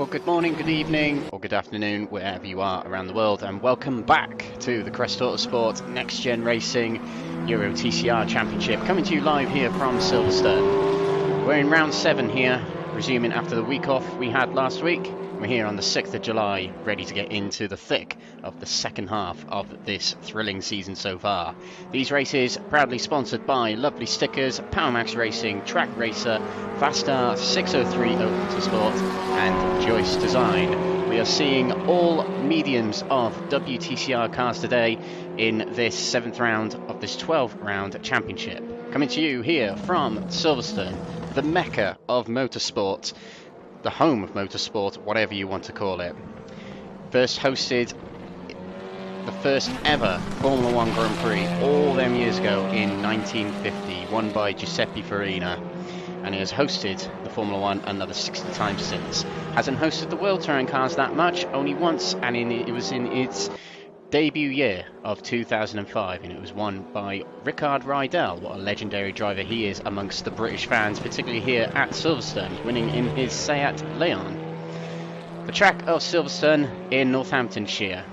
well, good morning, good evening, or good afternoon, wherever you are around the world, and welcome back to the Crest Autosport Next Gen Racing Euro TCR Championship, coming to you live here from Silverstone. We're in round 7 here, resuming after the week off we had last week. We're here on the 6th of July, ready to get into the thick of the second half of this thrilling season so far. These races proudly sponsored by Lovely Stickers, PowerMax Racing, Track Racer, Fastar 603 Autosport and Joyce Design. We are seeing all mediums of WTCR cars today in this 7th round of this 12th round championship. Coming to you here from Silverstone, the mecca of motorsport, the home of motorsport, whatever you want to call it. First hosted the first ever Formula 1 Grand Prix all them years ago in 1950, won by Giuseppe Farina, and he has hosted the Formula 1 another 60 times since. Hasn't hosted the World Touring Cars that much, only once, and it was in its debut year of 2005, and it was won by Rickard Rydell. What a legendary driver he is amongst the British fans, particularly here at Silverstone, winning in his Seat Leon. The track of Silverstone in Northamptonshire,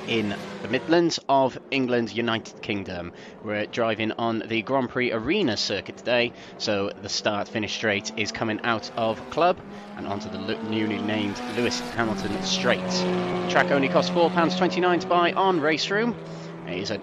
in the Midlands of England, United Kingdom. We're driving on the Grand Prix Arena circuit today, so the start-finish straight is coming out of Club and onto the newly named Lewis Hamilton Straight. The track only costs £4.29 to buy on RaceRoom. It is an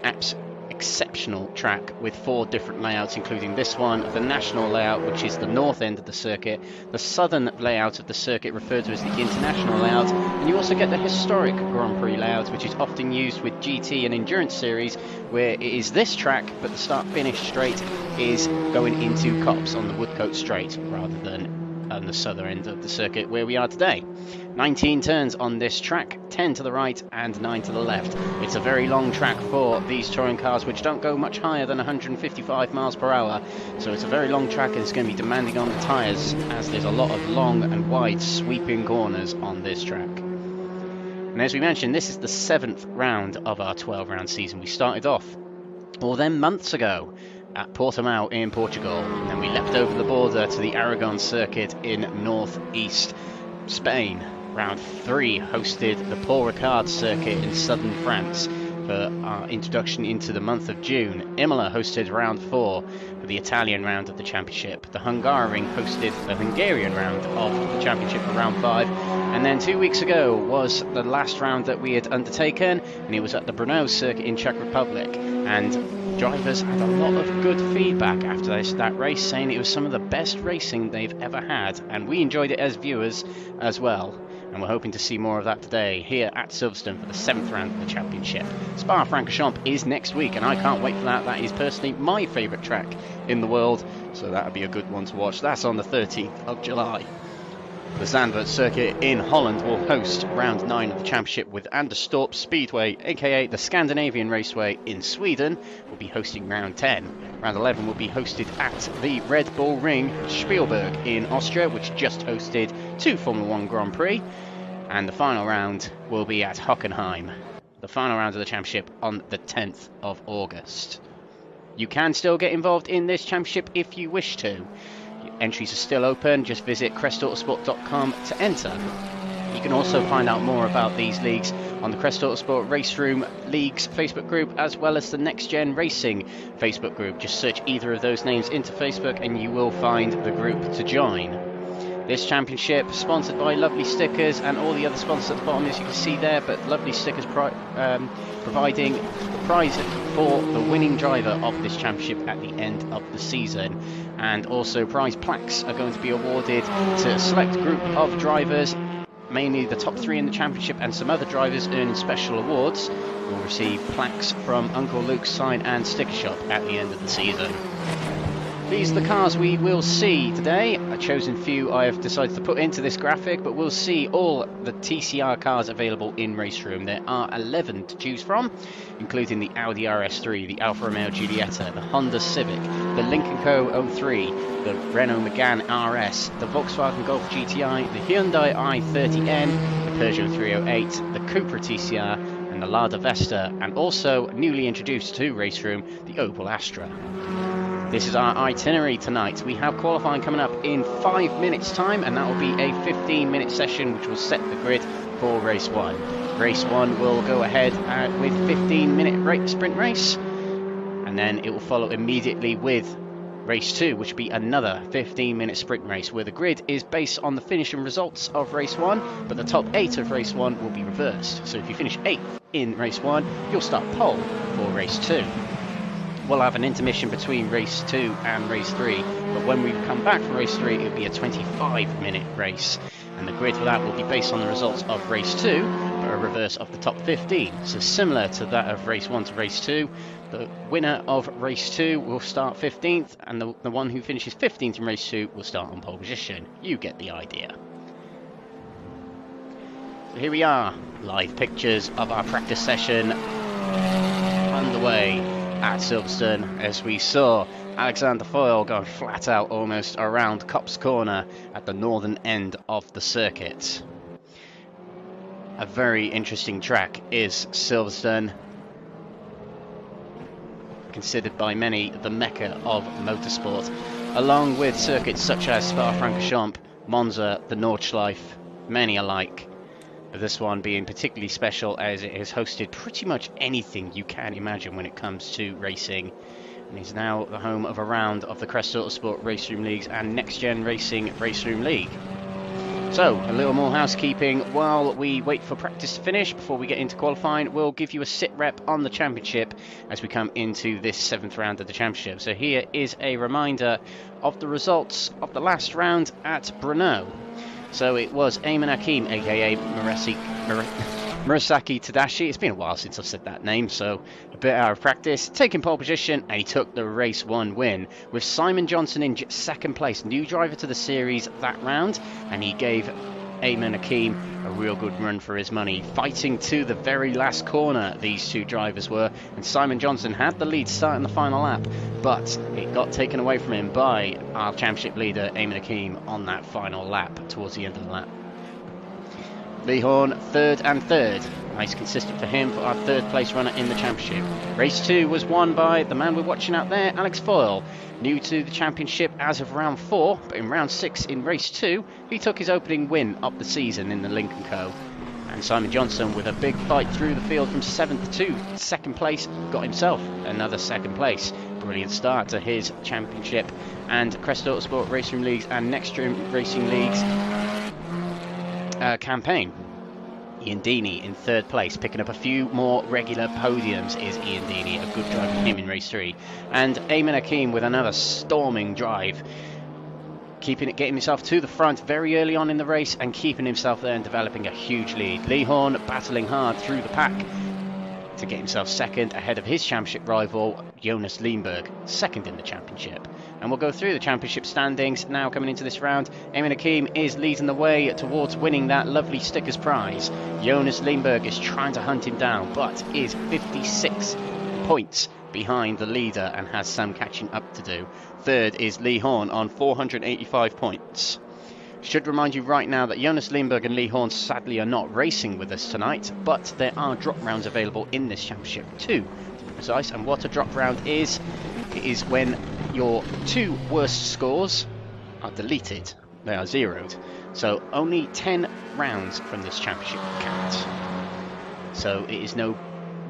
exceptional track with 4 different layouts, including this one, the national layout, which is the north end of the circuit, the southern layout of the circuit referred to as the international layout, and you also get the historic Grand Prix layout, which is often used with GT and endurance series, where it is this track but the start finish straight is going into Copse on the Woodcote Straight rather than on the southern end of the circuit where we are today. 19 turns on this track, 10 to the right and 9 to the left. It's a very long track for these touring cars, which don't go much higher than 155 miles per hour, so it's a very long track and it's going to be demanding on the tyres, as there's a lot of long and wide sweeping corners on this track. And as we mentioned, this is the 7th round of our 12-round season. We started off all them months ago at Portimao in Portugal, and then we leapt over the border to the Aragon circuit in northeast Spain. Round 3 hosted the Paul Ricard circuit in southern France for our introduction into the month of June. Imola hosted round 4 for the Italian round of the championship. The Hungaroring hosted the Hungarian round of the championship for round 5, and then 2 weeks ago was the last round that we had undertaken, and it was at the Brno circuit in Czech Republic, and drivers had a lot of good feedback after that race, saying it was some of the best racing they've ever had, and we enjoyed it as viewers as well. And we're hoping to see more of that today here at Silverstone for the 7th round of the championship. Spa-Francorchamps is next week, and I can't wait for that. That is personally my favourite track in the world, so that'll be a good one to watch. That's on the 13th of July. The Zandvoort circuit in Holland will host round 9 of the championship, with Anderstorp Speedway, aka the Scandinavian Raceway in Sweden, will be hosting round 10. Round 11 will be hosted at the Red Bull Ring Spielberg in Austria, which just hosted 2 Formula 1 Grand Prix, and the final round will be at Hockenheim, the final round of the championship on the 10th of August. You can still get involved in this championship if you wish to. Entries are still open. Just visit crestautosport.com to enter. You can also find out more about these leagues on the Crest Autosport RaceRoom Leagues Facebook group, as well as the Next Gen Racing Facebook group. Just search either of those names into Facebook and you will find the group to join. This championship sponsored by Lovely Stickers and all the other sponsors at the bottom, as you can see there, but Lovely Stickers providing the prize for the winning driver of this championship at the end of the season. And also prize plaques are going to be awarded to a select group of drivers, mainly the top 3 in the championship, and some other drivers earning special awards will receive plaques from Uncle Luke's Sign and Sticker Shop at the end of the season. These are the cars we will see today. A chosen few I have decided to put into this graphic, but we'll see all the TCR cars available in RaceRoom. There are 11 to choose from, including the Audi RS3, the Alfa Romeo Giulietta, the Honda Civic, the Lincoln Co. 03, the Renault Megane RS, the Volkswagen Golf GTI, the Hyundai i30N, the Peugeot 308, the Cupra TCR, and the Lada Vesta, and also newly introduced to RaceRoom, the Opel Astra. This is our itinerary tonight. We have qualifying coming up in 5 minutes time, and that will be a 15 15-minute session, which will set the grid for race 1. Race 1 will go ahead with 15-minute sprint race, and then it will follow immediately with race 2, which will be another 15-minute sprint race, where the grid is based on the finishing results of race 1, but the top 8 of race 1 will be reversed. So if you finish 8th in race 1, you'll start pole for race 2. We'll have an intermission between race 2 and race 3, but when we come back from race 3, it'll be a 25-minute race, and the grid for that will be based on the results of race 2, but a reverse of the top 15. So similar to that of race 1 to race 2, the winner of race 2 will start 15th, and the one who finishes 15th in race 2 will start on pole position. You get the idea. So here we are, live pictures of our practice session underway at Silverstone, as we saw Alexander Foyle going flat out almost around Copse Corner at the northern end of the circuit. A very interesting track is Silverstone, considered by many the mecca of motorsport, along with circuits such as Spa-Francorchamps, Monza, the Nordschleife, many alike. But this one being particularly special as it has hosted pretty much anything you can imagine when it comes to racing, and is now the home of a round of the Crest Autosport RaceRoom Leagues and NXTGEN Racing RaceRoom League. So, a little more housekeeping while we wait for practice to finish before we get into qualifying. We'll give you a sit rep on the championship as we come into this 7th round of the championship. So here is a reminder of the results of the last round at Brno. So it was Ayman Hakim, aka Murasaki Tadashi. It's been a while since I've said that name, so a bit out of practice. Taking pole position, and he took the race 1 win, with Simon Johnson in 2nd place, new driver to the series that round, and he gave Ayman Hakim a real good run for his money, fighting to the very last corner, these two drivers were, and Simon Johnson had the lead starting the final lap, but it got taken away from him by our championship leader Ayman Hakim on that final lap towards the end of the lap. Lee Horn 3rd and 3rd, nice consistent for him for our 3rd place runner in the championship. Race 2 was won by the man we're watching out there, Alex Foyle, new to the championship as of round 4, but in round 6 in race 2 he took his opening win of the season in the Lincoln Co. And Simon Johnson, with a big fight through the field from 7th to 2nd place, got himself another 2nd place. Brilliant start to his championship and Crest Autosport RaceRoom Leagues and NXTGEN Racing Leagues campaign. Ian Deeney in 3rd place, picking up a few more regular podiums is Ian Deeney, a good drive for him in race 3. And Ayman Hakim with another storming drive, getting himself to the front very early on in the race and keeping himself there and developing a huge lead. Lee Horn battling hard through the pack to get himself 2nd ahead of his championship rival Jonas Lindberg, 2nd in the championship. And we'll go through the championship standings now coming into this round. Ayman Hakim is leading the way towards winning that lovely stickers prize. Jonas Lindberg is trying to hunt him down, but is 56 points behind the leader and has some catching up to do. 3rd is Lee Horn on 485 points. Should remind you right now that Jonas Lindberg and Lee Horn sadly are not racing with us tonight, but there are drop rounds available in this championship too, to be precise. And what a drop round is, it is when your 2 worst scores are deleted, they are zeroed. So only 10 rounds from this championship count. So it is no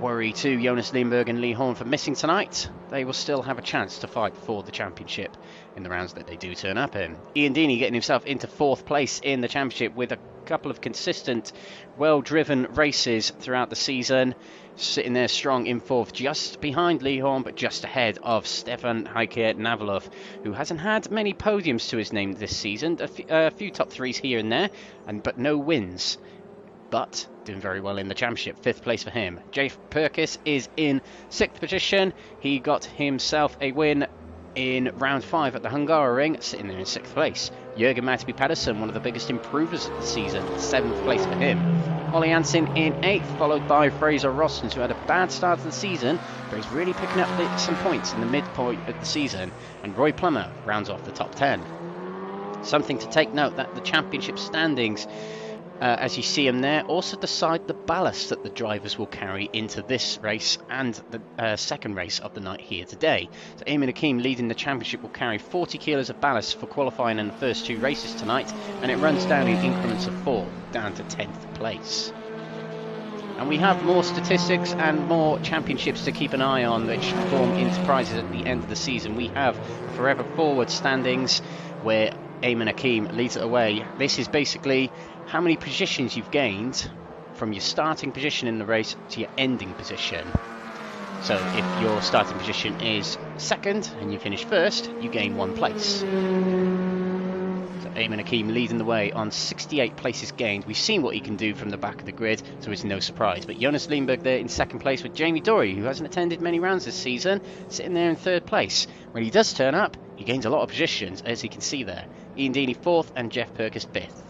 worry to Jonas Lindberg and Lee Horn for missing tonight. They will still have a chance to fight for the championship in the rounds that they do turn up in. Ian Deeney getting himself into 4th place in the championship with a couple of consistent, well-driven races throughout the season. Sitting there strong in 4th, just behind Lee Horn, but just ahead of Stefan Heike Navalov, who hasn't had many podiums to his name this season. A few top 3s here and there, but no wins. But doing very well in the championship, 5th place for him. Jay Perkis is in 6th position. He got himself a win in round 5 at the Hungaroring, sitting there in 6th place. Jürgen Matby Pedersen, one of the biggest improvers of the season, 7th place for him. Ollie Hansen in 8th, followed by Fraser Rossens, who had a bad start to the season, but he's really picking up some points in the midpoint of the season. And Roy Plummer rounds off the top 10. Something to take note that the championship standings as you see him there, also decide the ballast that the drivers will carry into this race and the second race of the night here today. So Eamon Hakeem, leading the championship, will carry 40 kilos of ballast for qualifying in the first 2 races tonight, and it runs down in increments of 4, down to 10th place. And we have more statistics and more championships to keep an eye on, which form into prizes at the end of the season. We have Forever Forward standings, where Eamon Hakeem leads it away. This is basically how many positions you've gained from your starting position in the race to your ending position. So if your starting position is second and you finish first, you gain 1 place. So Eamon Hakeem leading the way on 68 places gained. We've seen what he can do from the back of the grid, so it's no surprise. But Jonas Lindberg there in second place with Jamie Dory, who hasn't attended many rounds this season, sitting there in third place. When he does turn up, he gains a lot of positions, as you can see there. Ian Deeney fourth and Jeff Perkins fifth.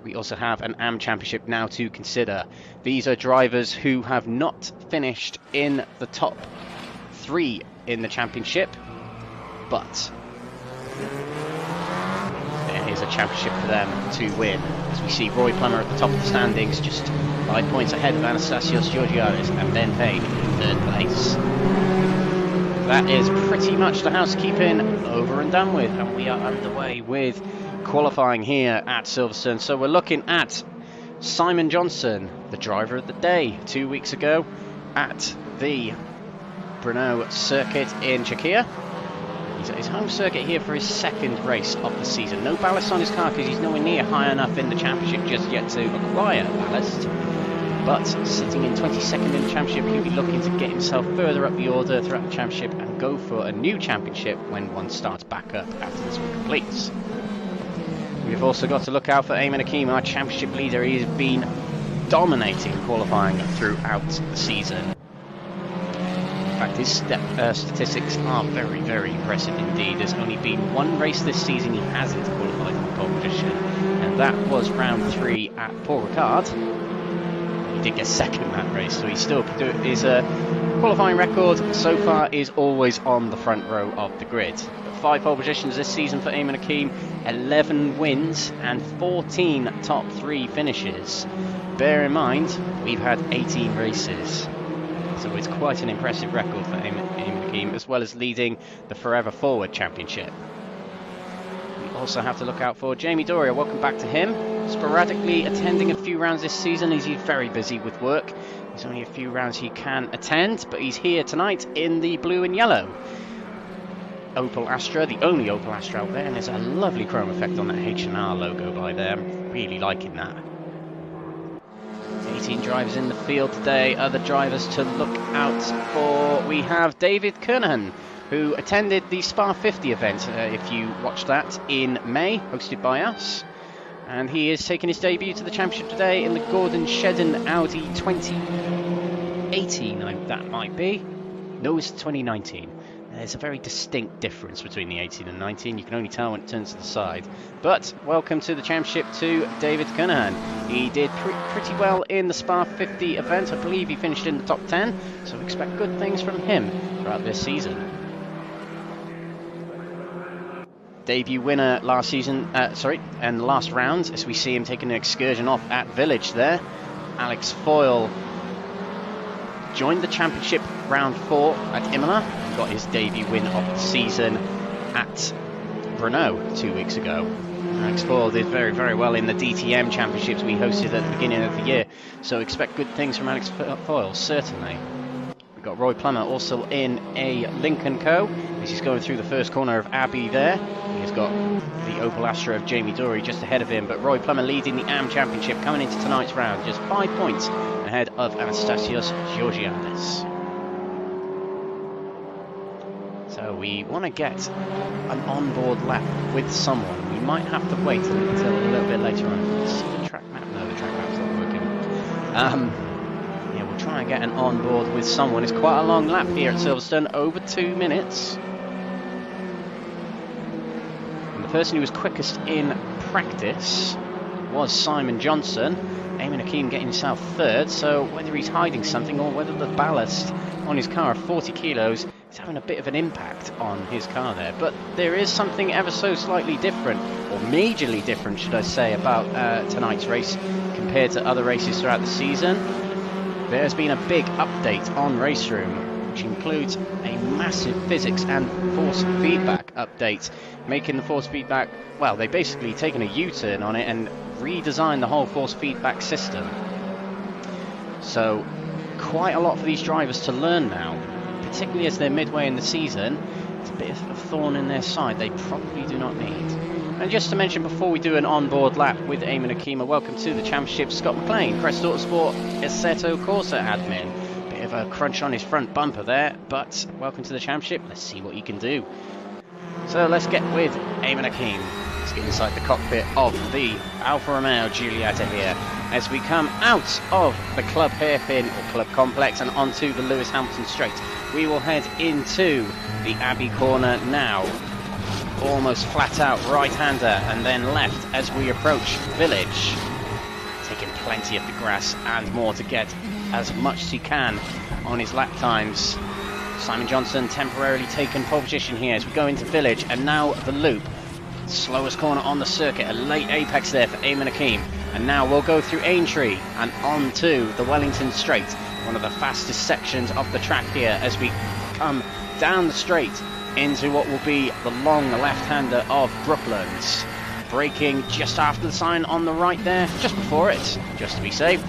We also have an AM Championship now to consider. These are drivers who have not finished in the top 3 in the championship, but there is a championship for them to win. As we see Roy Plummer at the top of the standings, just 5 points ahead of Anastasios Georgiadis and Ben Payne in third place. That is pretty much the housekeeping over and done with, and we are underway with qualifying here at Silverstone. So we're looking at Simon Johnson, the driver of the day 2 weeks ago at the Brno circuit in Czechia. He's at his home circuit here for his second race of the season. No ballast on his car because he's nowhere near high enough in the championship just yet to acquire ballast. But sitting in 22nd in the championship, he'll be looking to get himself further up the order throughout the championship and go for a new championship when one starts back up after this one completes. We've also got to look out for Eamon Hakeem, our championship leader. He has been dominating qualifying throughout the season. In fact, his statistics are very, very impressive indeed. There's only been 1 race this season he hasn't qualified in the pole position, and that was round 3 at Paul Ricard. He did get second in that race, so he still could do it. His qualifying record so far is always on the front row of the grid. 5 pole positions this season for Eamon Hakeem, 11 wins and 14 top 3 finishes. Bear in mind, we've had 18 races, so it's quite an impressive record for Eamon Hakeem, as well as leading the Forever Forward Championship. We also have to look out for Jamie Doria. Welcome back to him. Sporadically attending a few rounds this season as he's very busy with work. There's only a few rounds he can attend, but he's here tonight in the blue and yellow Opel Astra, the only Opel Astra out there, and there's a lovely chrome effect on that H&R logo by there. I'm really liking that. 18 drivers in the field today. Other drivers to look out for. We have David Kernahan, who attended the Spa 50 event, if you watched that, in May, hosted by us. And he is taking his debut to the championship today in the Gordon Shedden Audi 2018, that might be. No, it's 2019. There's a very distinct difference between the 18 and 19. You can only tell when it turns to the side. But welcome to the championship to David Kernahan. He did pretty well in the Spa 50 event. I believe he finished in the top 10. So expect good things from him throughout this season. Debut winner last season, and last round, as we see him taking an excursion off at Village there. Alex Foyle joined the championship round 4 at Imola. Got his debut win of the season at Brno 2 weeks ago. Alex Foyle did very, very well in the DTM championships we hosted at the beginning of the year, so expect good things from Alex Foyle, certainly. We've got Roy Plummer also in a Lincoln Co. As he's going through the first corner of Abbey there. He's got the Opel Astra of Jamie Dory just ahead of him, but Roy Plummer leading the AM Championship coming into tonight's round, just 5 points ahead of Anastasios Georgiadis. So we want to get an onboard lap with someone. We might have to wait until a little bit later on. Let's see the track map. No, the track map's not working. Yeah, we'll try and get an onboard with someone. It's quite a long lap here at Silverstone, over 2 minutes. And the person who was quickest in practice was Simon Johnson. Eamon Hakeem getting himself third, so whether he's hiding something or whether the ballast on his car of 40 kilos it's having a bit of an impact on his car there. But there is something ever so slightly different, or majorly different, should I say, about tonight's race compared to other races throughout the season. There's been a big update on RaceRoom, which includes a massive physics and force feedback update, making the force feedback, well, they've basically taken a U-turn on it and redesigned the whole force feedback system. So quite a lot for these drivers to learn now, particularly as they're midway in the season. It's a bit of a thorn in their side they probably do not need. And just to mention, before we do an on-board lap with Eamon Akima, welcome to the championship, Scott McLean, Crest Autosport Assetto Corsa admin. Bit of a crunch on his front bumper there, but welcome to the championship. Let's see what he can do. So let's get with Eamon Akim. Let's get inside the cockpit of the Alfa Romeo Giulietta here as we come out of the club hairpin or club complex and onto the Lewis Hamilton straight. We will head into the Abbey corner now. Almost flat out right-hander and then left as we approach Village. Taking plenty of the grass and more to get as much as he can on his lap times. Simon Johnson temporarily taken pole position here as we go into Village, and now the loop. Slowest corner on the circuit, a late apex there for Eamon Akim. And now we'll go through Aintree and on to the Wellington Straight, one of the fastest sections of the track here as we come down the straight into what will be the long left-hander of Brooklands. Braking just after the sign on the right there, just before it, just to be safe.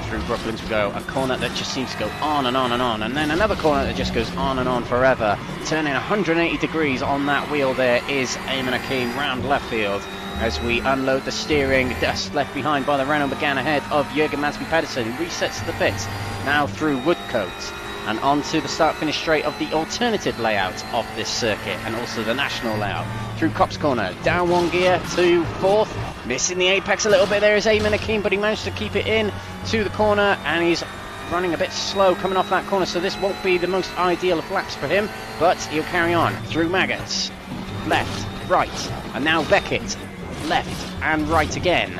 Through Brooklands we go, a corner that just seems to go on and on and on, and then another corner that just goes on and on forever. Turning 180 degrees on that wheel there is Eamon Akim round left field as we unload the steering, dust left behind by the Renault Megane ahead of Jürgen Mansby-Pedersen, who resets the pits. Now through Woodcote and onto the start-finish straight of the alternative layout of this circuit and also the national layout. Through Copse Corner, down one gear to fourth, missing the apex a little bit there is Eamon Akim, but he managed to keep it in to the corner and he's running a bit slow coming off that corner, so this won't be the most ideal of laps for him, but he'll carry on. Through Maggots, left, right, and now Beckett, left and right again.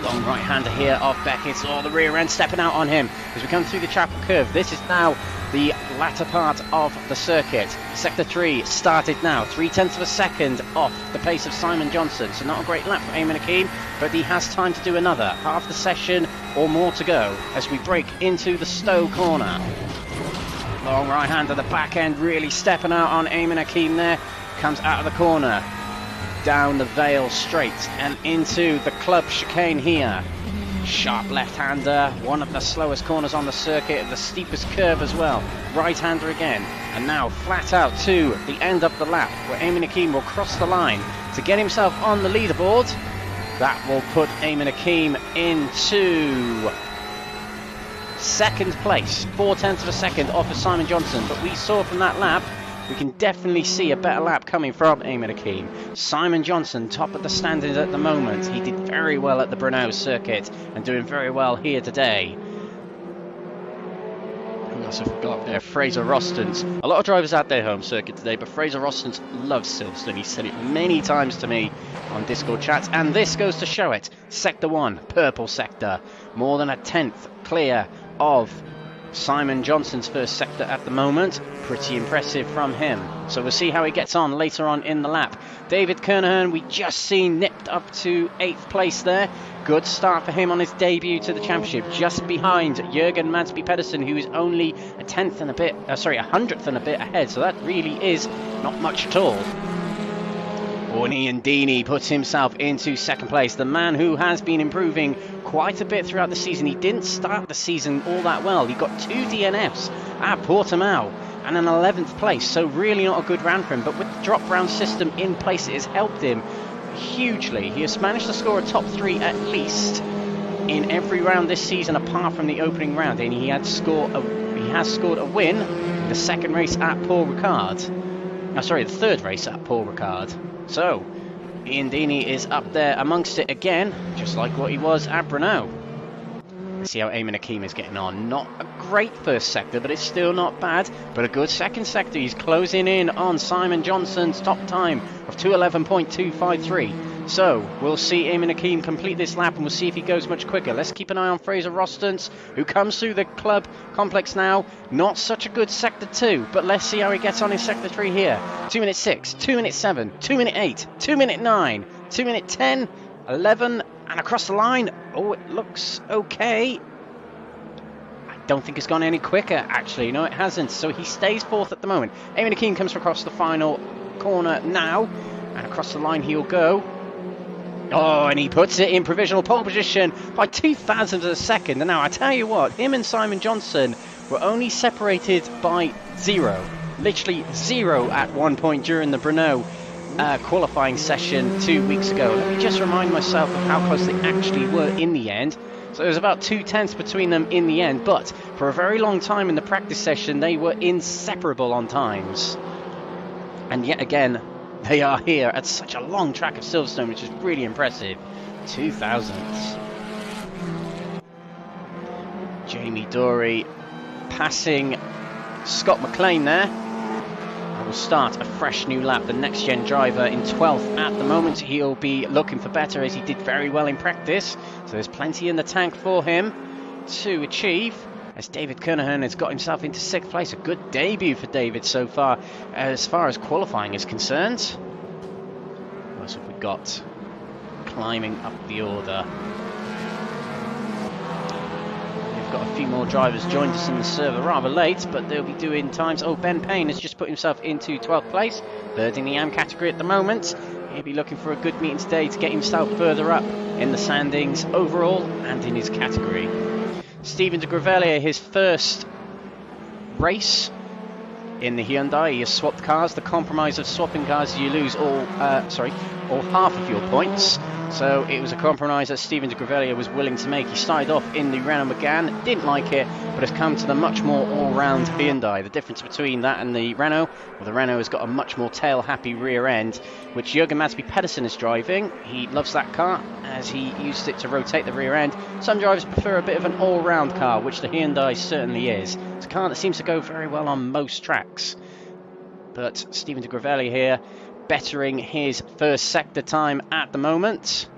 Long right-hander here of Beckett, or the rear end stepping out on him as we come through the Chapel Curve. This is now the latter part of the circuit. Sector 3 started now, 0.3 of a second off the pace of Simon Johnson, so not a great lap for Eamon Akim, but he has time to do another half the session or more to go as we break into the Stowe corner. Long right-hander, the back end really stepping out on Eamon Akim there, comes out of the corner, down the Vale straight and into the club chicane here. Sharp left-hander, one of the slowest corners on the circuit, the steepest curve as well. Right-hander again, and now flat out to the end of the lap where Eamon Akim will cross the line to get himself on the leaderboard. That will put Eamon Akim into second place, 0.4 of a second off of Simon Johnson, but we saw from that lap we can definitely see a better lap coming from Eamon Akim. Simon Johnson, top of the standings at the moment. He did very well at the Brno circuit and doing very well here today. Who else have we got there? Fraser Rostons. A lot of drivers at their home circuit today, but Fraser Rostons loves Silverstone. He said it many times to me on Discord chats, and this goes to show it. Sector 1, purple sector. More than a 10th clear of Simon Johnson's first sector at the moment. Pretty impressive from him. So we'll see how he gets on later on in the lap. David Kernahan, we just seen nipped up to 8th place there. Good start for him on his debut to the championship, just behind Jürgen Mansby-Pedersen, who is only a 100th and a bit ahead. So that really is not much at all. Ian Deeney puts himself into second place. The man who has been improving quite a bit throughout the season. He didn't start the season all that well. He got 2 DNFs at Portimao and an 11th place, so really not a good round for him. But with the drop round system in place, it has helped him hugely. He has managed to score a top 3 at least in every round this season, apart from the opening round, and he has scored a win in the second race at Paul Ricard. The third race at Paul Ricard. So, Ian Deeney is up there amongst it again, just like what he was at Brno. Let's see how Eamon Akim is getting on. Not a great first sector, but it's still not bad. But a good second sector. He's closing in on Simon Johnson's top time of 2:11.253. So we'll see Eamon Hakeem complete this lap, and we'll see if he goes much quicker. Let's keep an eye on Fraser Rostons, who comes through the club complex now. Not such a good sector 2, but let's see how he gets on in sector 3 here. 2 minute 6, 2 minute 7, 2 minute 8, 2 minute 9, 2 minute 10, 11, and across the line. Oh, it looks okay. Don't think it's gone any quicker, actually. No, it hasn't. So he stays 4th at the moment. Eamon Hakeem comes across the final corner now, and across the line he'll go. Oh, and he puts it in provisional pole position by 0.02 of a second. And now I tell you what, him and Simon Johnson were only separated by 0, literally 0 at one point during the Brno qualifying session 2 weeks ago. Let me just remind myself of how close they actually were in the end. So there was about 0.2 between them in the end, but for a very long time in the practice session they were inseparable on times. And yet again, they are here at such a long track of Silverstone, which is really impressive. 2000s. Jamie Dory passing Scott McLean there. And will start a fresh new lap. The next gen driver in 12th at the moment. He'll be looking for better, as he did very well in practice. So there's plenty in the tank for him to achieve. As David Kernahan has got himself into 6th place. A good debut for David so far as qualifying is concerned. What else have we got? Climbing up the order. We've got a few more drivers joined us in the server rather late, but they'll be doing times. Oh, Ben Payne has just put himself into 12th place. 3rd in the AM category at the moment. He'll be looking for a good meeting today to get himself further up in the standings overall and in his category. Stephen de Grevelier, his first race in the Hyundai. He has swapped cars. The compromise of swapping cars, you lose all half of your points. So it was a compromise that Stephen de Grevelier was willing to make. He started off in the Renault Megane, didn't like it, but has come to the much more all-round Hyundai. The difference between that and the Renault, well, the Renault has got a much more tail-happy rear end, which Jürgen Madsby Pedersen is driving. He loves that car, as he used it to rotate the rear end. Some drivers prefer a bit of an all-round car, which the Hyundai certainly is. It's a car that seems to go very well on most tracks. But Stephen de Grevelier here, bettering his first sector time at the moment.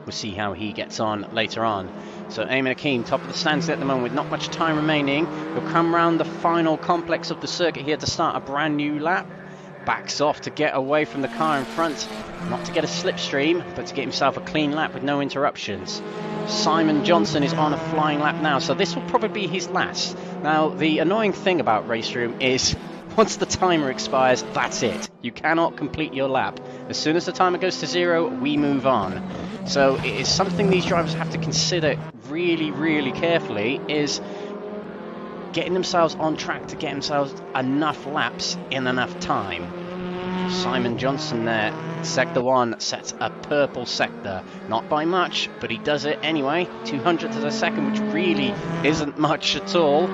We'll see how he gets on later on. So Eamon Hakeem, top of the stands at the moment with not much time remaining. He'll come round the final complex of the circuit here to start a brand new lap. Backs off to get away from the car in front, not to get a slipstream, but to get himself a clean lap with no interruptions. Simon Johnson is on a flying lap now, so this will probably be his last. Now, the annoying thing about RaceRoom is once the timer expires, that's it. You cannot complete your lap. As soon as the timer goes to 0, we move on. So it is something these drivers have to consider really, really carefully, is getting themselves on track to get themselves enough laps in enough time. Simon Johnson there, sector 1, sets a purple sector. Not by much, but he does it anyway. 200th of a second, which really isn't much at all.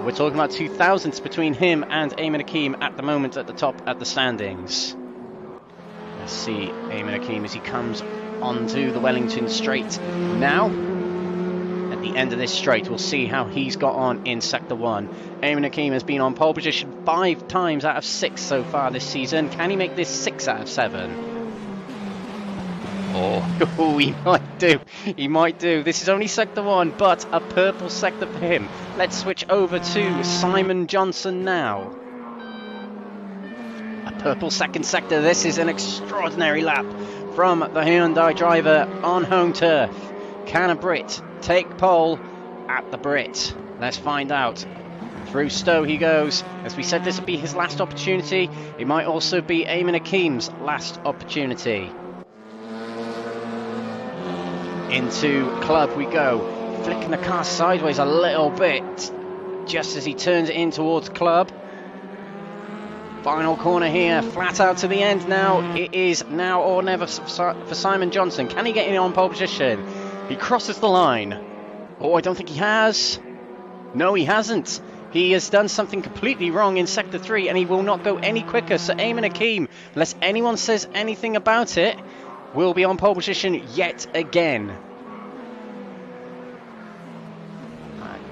We're talking about 2000ths between him and Eamon Hakeem at the moment at the top at the standings. Let's see Eamon Hakeem as he comes onto the Wellington straight now. At the end of this straight, we'll see how he's got on in sector 1. Eamon Hakeem has been on pole position 5 times out of 6 so far this season. Can he make this 6 out of 7? Oh, he might do. He might do. This is only sector 1, but a purple sector for him. Let's switch over to Simon Johnson now. A purple second sector. This is an extraordinary lap from the Hyundai driver on home turf. Can a Brit take pole at the Brit? Let's find out. Through Stowe he goes. As we said, this will be his last opportunity. It might also be Eamon Hakeem's last opportunity. Into club we go, flicking the car sideways a little bit just as he turns it in towards club. Final corner here, flat out to the end now. It is now or never for Simon Johnson. Can he get in on pole position? He crosses the line. Oh, I don't think he has. No, he hasn't. He has done something completely wrong in sector 3 and he will not go any quicker. So Eamon Hakeem, unless anyone says anything about it, will be on pole position yet again.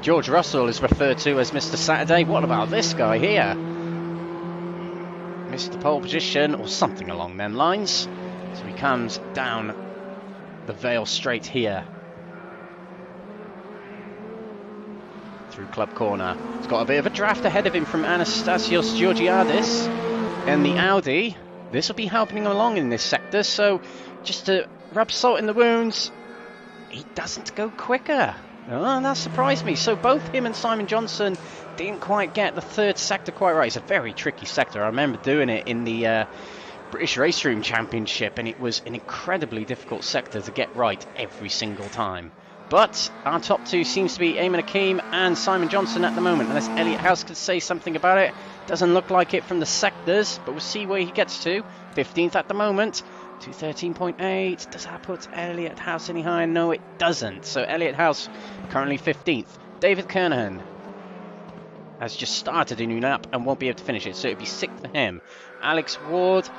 George Russell is referred to as Mr. Saturday. What about this guy here? Mr. Pole Position, or something along them lines. So he comes down the Vale straight here. Through Club Corner. He's got a bit of a draft ahead of him from Anastasios Georgiadis and the Audi. This will be helping him along in this sector, so just to rub salt in the wounds, he doesn't go quicker. Oh, that surprised me. So both him and Simon Johnson didn't quite get the third sector quite right. It's a very tricky sector. I remember doing it in the British RaceRoom Championship, and it was an incredibly difficult sector to get right every single time. But our top two seems to be Eamon Hakeem and Simon Johnson at the moment, unless Elliot House could say something about it. Doesn't look like it from the sectors, but we'll see where he gets to. 15th at the moment, 213.8. Does that put Elliot House any higher? No, it doesn't. So Elliot House currently 15th. David Kernahan has just started a new lap and won't be able to finish it, so it'd be 6th for him. Alex Ward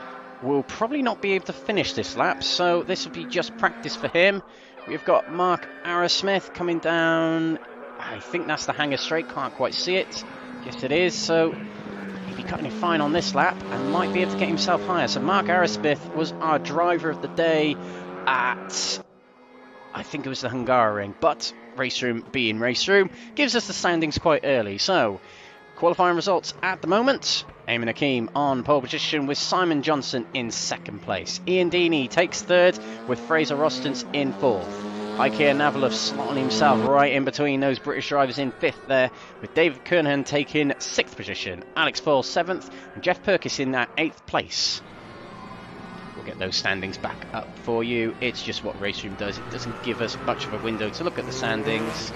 will probably not be able to finish this lap, so this will be just practice for him. We've got Mark Arrowsmith coming down. I think that's the hanger straight, can't quite see it. Yes, it is, so he'll be cutting it fine on this lap and might be able to get himself higher. So Mark Arrowsmith was our driver of the day at, I think it was the Hungaroring, but RaceRoom being RaceRoom gives us the standings quite early. So qualifying results at the moment: Eamon Hakeem on pole position with Simon Johnson in second place. Ian Deeney takes third with Fraser Rostons in fourth. Ikea Navalov slotting himself right in between those British drivers in fifth there, with David Kernahan taking sixth position. Alex Foyle seventh, and Jeff Perkis in that eighth place. We'll get those standings back up for you. It's just what RaceRoom does. It doesn't give us much of a window to look at the standings.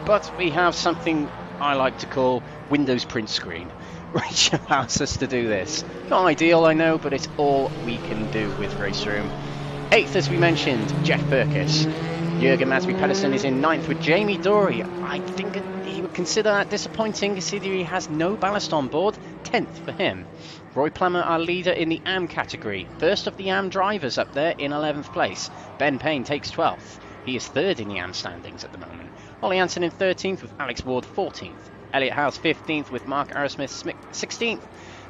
But we have something I like to call Windows print screen, which allows us to do this. Not ideal, I know, but it's all we can do with RaceRoom. 8th, as we mentioned, Jeff Perkis. Jürgen Masby Pedersen is in 9th with Jamie Dory. I think he would consider that disappointing, considering he has no ballast on board. 10th for him. Roy Plummer, our leader in the AM category. First of the AM drivers up there in 11th place. Ben Payne takes 12th. He is third in the AM standings at the moment. Ollie Hansen in 13th with Alex Ward 14th. Elliot House 15th with Mark Arrowsmith 16th.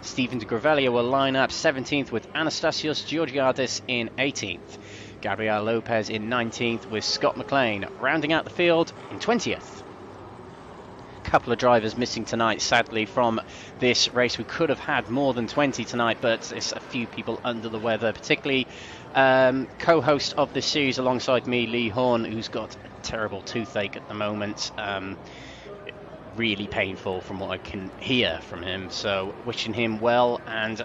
Stephen de Gravelia will line up 17th with Anastasios Georgiadis in 18th. Gabriel Lopez in 19th with Scott McLean rounding out the field in 20th. Couple of drivers missing tonight, sadly, from this race. We could have had more than 20 tonight, but it's a few people under the weather, particularly co-host of this series alongside me, Lee Horn, who's got a terrible toothache at the moment. Really painful from what I can hear from him, so wishing him well and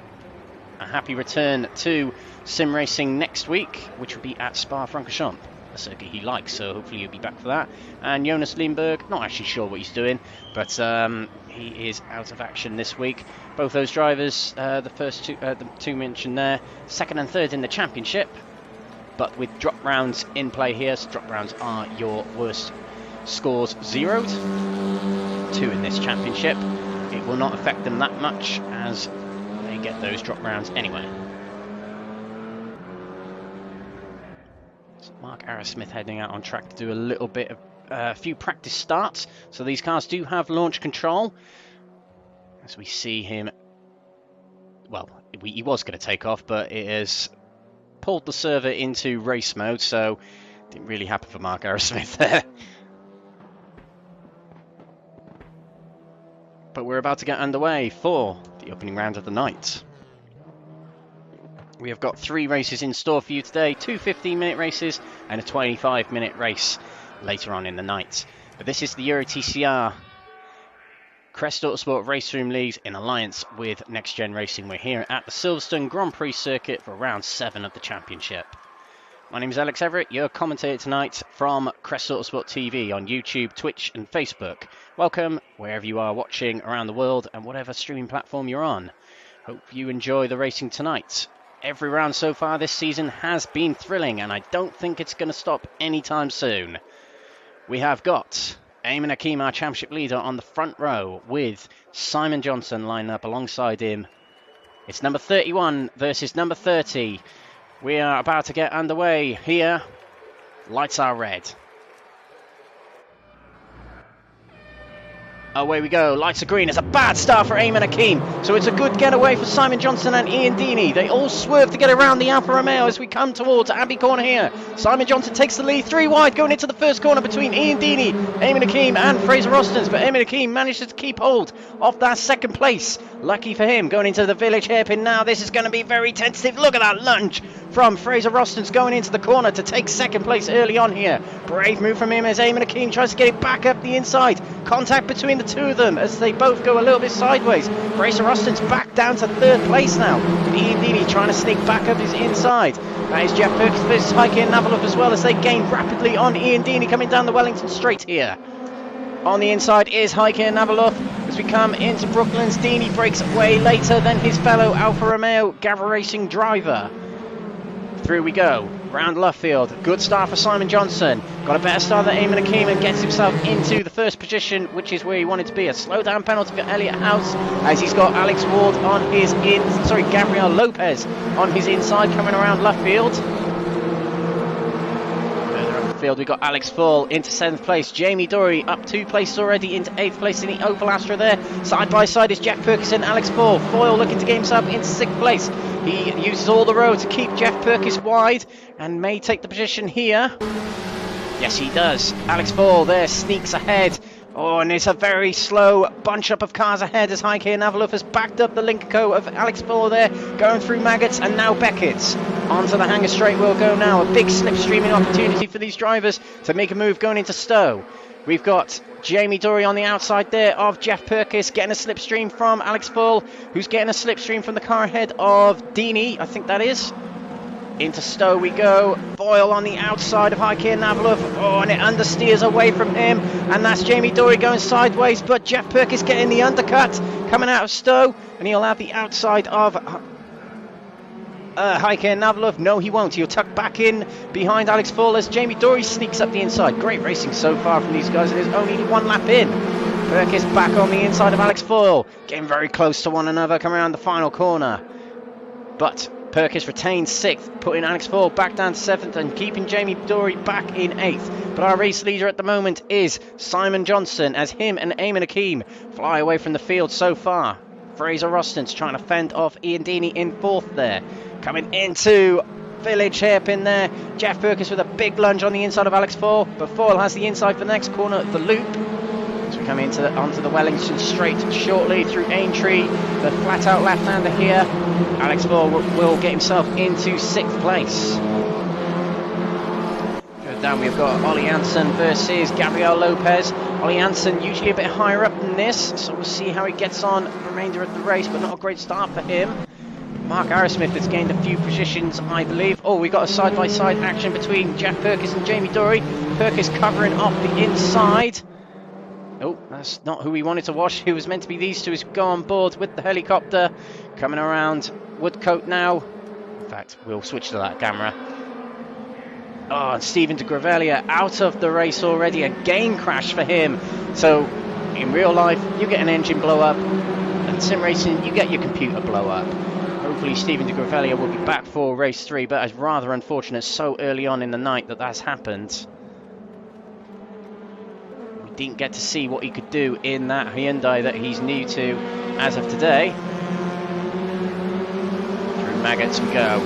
a happy return to sim racing next week, which will be at Spa-Francorchamps, a circuit he likes, so hopefully he'll be back for that. And Jonas Lindberg, not actually sure what he's doing, but he is out of action this week. Both those drivers, the two mentioned there, second and third in the championship, but with drop rounds in play here. So drop rounds are your worst scores zeroed. 2 in this championship. It will not affect them that much as they get those drop rounds anyway. So Mark Arrowsmith heading out on track to do a little bit of a few practice starts. So these cars do have launch control. As we see him, well, he was going to take off, but it has pulled the server into race mode, so didn't really happen for Mark Arrowsmith there. But we're about to get underway for the opening round of the night. We have got 3 races in store for you today, 2 15-minute races and a 25-minute race later on in the night. But this is the Euro TCR Crest Autosport RaceRoom League in alliance with NXTGEN Racing. We're here at the Silverstone Grand Prix circuit for round 7 of the championship. My name is Alex Everett, your commentator tonight from Crest Autosport TV on YouTube, Twitch and Facebook. Welcome wherever you are watching around the world and whatever streaming platform you're on. Hope you enjoy the racing tonight. Every round so far this season has been thrilling, and I don't think it's going to stop anytime soon. We have got Eamon Hakeem, our championship leader, on the front row with Simon Johnson lining up alongside him. It's number 31 versus number 30. We are about to get underway here. Lights are red. Away we go, lights are green. It's a bad start for Eamon Hakeem, so it's a good getaway for Simon Johnson and Ian Deeney. They all swerve to get around the Alfa Romeo as we come towards Abbey Corner here. Simon Johnson takes the lead, 3 wide, going into the first corner between Ian Deeney, Eamon Hakeem and Fraser Rostons, but Eamon Hakeem manages to keep hold of that second place. Lucky for him, going into the village hairpin now. This is going to be very tentative. Look at that lunge from Fraser Rostons going into the corner to take second place early on here. Brave move from him as Eamon Hakeem tries to get it back up the inside. Contact between the two of them as they both go a little bit sideways. Fraser Rostons back down to third place now. Ian Deeney trying to sneak back up his inside. That is Jeff Perkins versus Heike Navalov as well as they gain rapidly on Ian Deeney coming down the Wellington Straight here. On the inside is Heike Navalov as we come into Brooklands. Deeney breaks away later than his fellow Alfa Romeo Gavra Racing driver. Through we go, round Luffield. Good start for Simon Johnson. Got a better start than Eamon Hakeem and gets himself into the first position, which is where he wanted to be. A slow down penalty for Elliot House as he's got Alex Ward on his Gabriel Lopez on his inside coming around Luffield. Field, we've got Alex Fall into 7th place. Jamie Dory up 2 places already into 8th place in the Opel Astra there. Side by side is Jeff Perkins and Alex Fall. Foyle looking to get himself into 6th place. He uses all the road to keep Jeff Perkins wide and may take the position here. Yes, he does. Alex Fall there sneaks ahead. Oh, and it's a very slow bunch up of cars ahead as Heike Navalov has backed up the Lincoln of Alex Fuller there, going through Maggots and now Beckett's. Onto the Hangar Straight we'll go now. A big slipstreaming opportunity for these drivers to make a move going into Stowe. We've got Jamie Dory on the outside there of Jeff Perkins, getting a slipstream from Alex Full, who's getting a slipstream from the car ahead of Deeney, I think that is. Into Stowe we go. Boyle on the outside of Heike Navalov. Oh, and it understeers away from him. And that's Jamie Dory going sideways. But Jeff Perkins getting the undercut coming out of Stowe. And he'll have the outside of Heike Navalov. No, he won't. He'll tuck back in behind Alex Fall as Jamie Dory sneaks up the inside. Great racing so far from these guys. And there's only 1 lap in. Perkins back on the inside of Alex Fall. Getting very close to one another coming around the final corner. But Perkins retains 6th, putting Alex Fall back down to 7th and keeping Jamie Dory back in 8th. But our race leader at the moment is Simon Johnson as him and Eamon Hakeem fly away from the field so far. Fraser Rostons trying to fend off Ian Deeney in 4th there. Coming into village hairpin there. Jeff Perkins with a big lunge on the inside of Alex Fall. But Fall has the inside for the next corner of the loop. As we come onto the Wellington Straight shortly through Aintree, the flat out left-hander here. Alex Fall will get himself into 6th place. Goes down, we've got Ollie Hansen versus Gabriel Lopez. Ollie Hansen usually a bit higher up than this, so we'll see how he gets on the remainder of the race, but not a great start for him. Mark Arrowsmith has gained a few positions, I believe. Oh, we've got a side-by-side action between Jeff Perkins and Jamie Dory. Perkins covering off the inside. Oh, that's not who we wanted to watch. Who was meant to be these two is go on board with the helicopter. Coming around Woodcote now. In fact, we'll switch to that camera. Oh, and Stephen de Gravelia out of the race already. A game crash for him. So, in real life, you get an engine blow up. And sim racing, you get your computer blow up. Hopefully, Stephen de Gravelia will be back for race 3. But it's rather unfortunate so early on in the night that that's happened. Didn't get to see what he could do in that Hyundai that he's new to as of today. Through Maggots we go.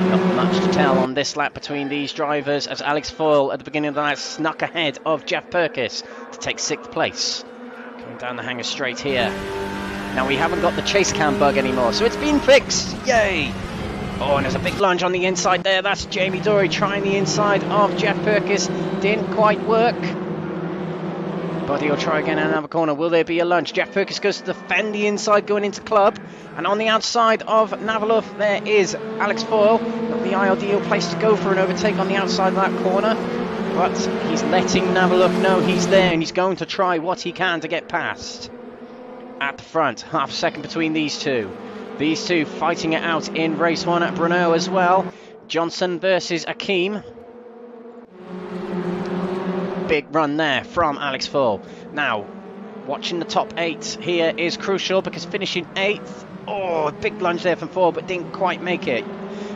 Not much to tell on this lap between these drivers as Alex Foyle at the beginning of the night snuck ahead of Jeff Perkins to take 6th place. Coming down the Hangar Straight here. Now we haven't got the chase cam bug anymore, so it's been fixed. Yay! Oh, and there's a big lunge on the inside there. That's Jamie Dory trying the inside of Jeff Perkins. Didn't quite work. But he'll try again in another corner. Will there be a lunge? Jeff Perkins goes to defend the inside going into club. And on the outside of Navalov, there is Alex Foyle. Not the ideal place to go for an overtake on the outside of that corner. But he's letting Navalov know he's there and he's going to try what he can to get past. At the front, half a second between these two. These two fighting it out in race 1 at Brno as well. Johnson versus Hakeem. Big run there from Alex Fall. Now, watching the top 8 here is crucial because finishing 8th. Oh, big lunge there from Fall, but didn't quite make it.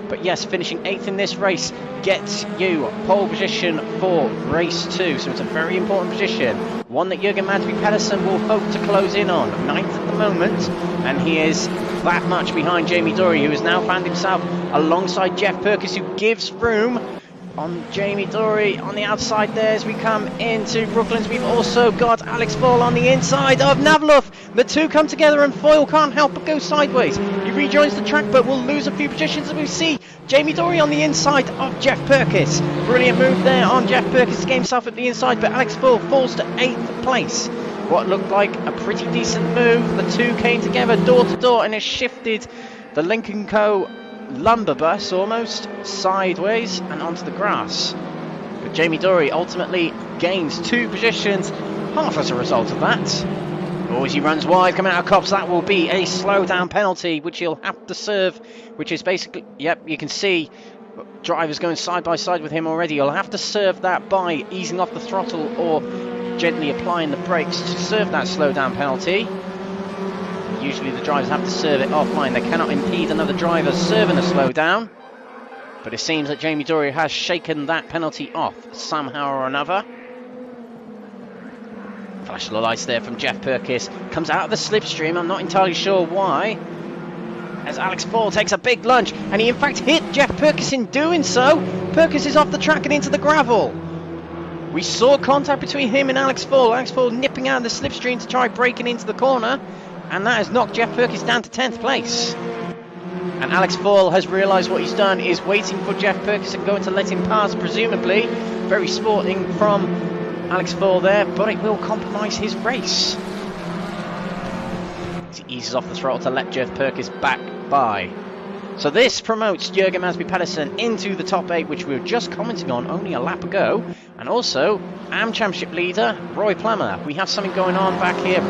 But yes, finishing 8th in this race gets you pole position for race 2. So it's a very important position. One that Jürgen Pedersen will hope to close in on. 9th at the moment. And he is that much behind Jamie Dory, who has now found himself alongside Jeff Perkins, who gives room on Jamie Dory on the outside there as we come into Brooklands. We've also got Alex Ball on the inside of Navlov. The two come together and Foyle can't help but go sideways. He rejoins the track but will lose a few positions as we see Jamie Dory on the inside of Jeff Perkins. Brilliant move there on Jeff Perkins to get himself at the inside, but Alex Ball falls to 8th place. What looked like a pretty decent move. The two came together door to door and has shifted the Lincoln Co. lumber bus almost sideways and onto the grass. But Jamie Dory ultimately gains 2 positions, half as a result of that. Oh, as he runs wide coming out of Cops, that will be a slow down penalty which he'll have to serve, which is basically, yep, you can see drivers going side by side with him already. He'll have to serve that by easing off the throttle or gently applying the brakes to serve that slow down penalty. Usually the drivers have to serve it offline. They cannot impede another driver serving a slowdown. But it seems that Jamie Dory has shaken that penalty off somehow or another. Flash of the lights there from Jeff Perkins. Comes out of the slipstream. I'm not entirely sure why. As Alex Ball takes a big lunge. And he in fact hit Jeff Perkins in doing so. Perkins is off the track and into the gravel. We saw contact between him and Alex Ball. Alex Ball nipping out of the slipstream to try breaking into the corner. And that has knocked Jeff Perkins down to 10th place. And Alex Ball has realised what he's done is waiting for Jeff Perkins and going to let him pass, presumably. Very sporting from Alex Ball there, but it will compromise his race. He eases off the throttle to let Jeff Perkins back by. So this promotes Jürgen Pedersen into the top 8, which we were just commenting on only a lap ago. And also, AM Championship leader, Roy Plummer. We have something going on back here.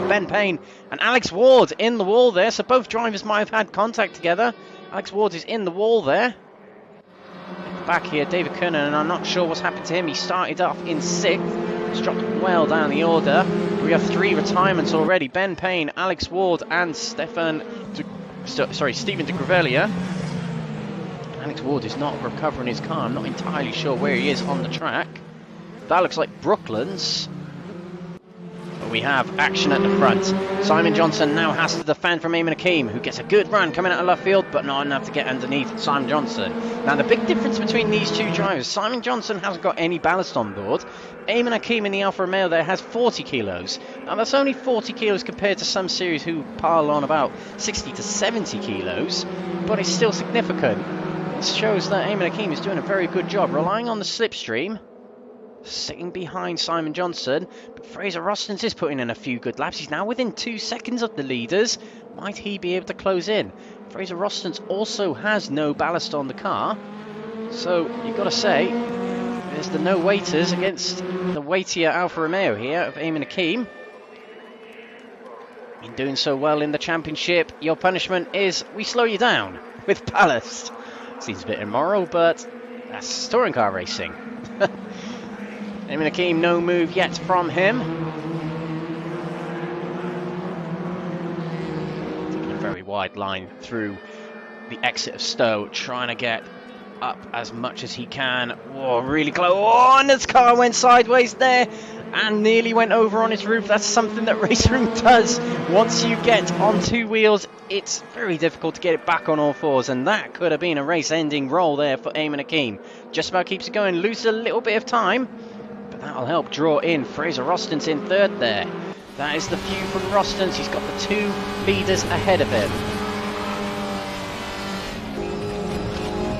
Ben Payne and Alex Ward in the wall there. So both drivers might have had contact together. Alex Ward is in the wall there. Back here, David Kernan, and I'm not sure what's happened to him. He started off in 6th. He's dropped well down the order. We have 3 retirements already. Ben Payne, Alex Ward, and Stephen de Grevelia. Alex Ward is not recovering his car. I'm not entirely sure where he is on the track. That looks like Brooklands. But we have action at the front. Simon Johnson now has to defend from Eamon Hakeem, who gets a good run coming out of left field, but not enough to get underneath Simon Johnson. Now the big difference between these two drivers, Simon Johnson hasn't got any ballast on board. Eamon Hakeem in the Alfa Romeo there has 40 kilos. Now that's only 40 kilos compared to some series who pile on about 60 to 70 kilos, but it's still significant. It shows that Eamon Hakeem is doing a very good job, relying on the slipstream, sitting behind Simon Johnson. But Fraser Rostons is putting in a few good laps. He's now within 2 seconds of the leaders. Might he be able to close in? Fraser Rostons also has no ballast on the car. So you've got to say, there's the no waiters against the weightier Alfa Romeo here of Eamon Hakeem. Been doing so well in the championship. Your punishment is we slow you down with ballast. Seems a bit immoral, but that's touring car racing. Eamon Hakeem, no move yet from him. Taking a very wide line through the exit of Stowe, trying to get up as much as he can. Oh, really close. Oh, and his car went sideways there and nearly went over on his roof. That's something that RaceRoom does. Once you get on 2 wheels, it's very difficult to get it back on all 4s, and that could have been a race-ending roll there for Eamon Hakeem. Just about keeps it going, loses a little bit of time, but that'll help draw in Fraser Rostons in 3rd there. That is the view from Rostons. He's got the 2 leaders ahead of him.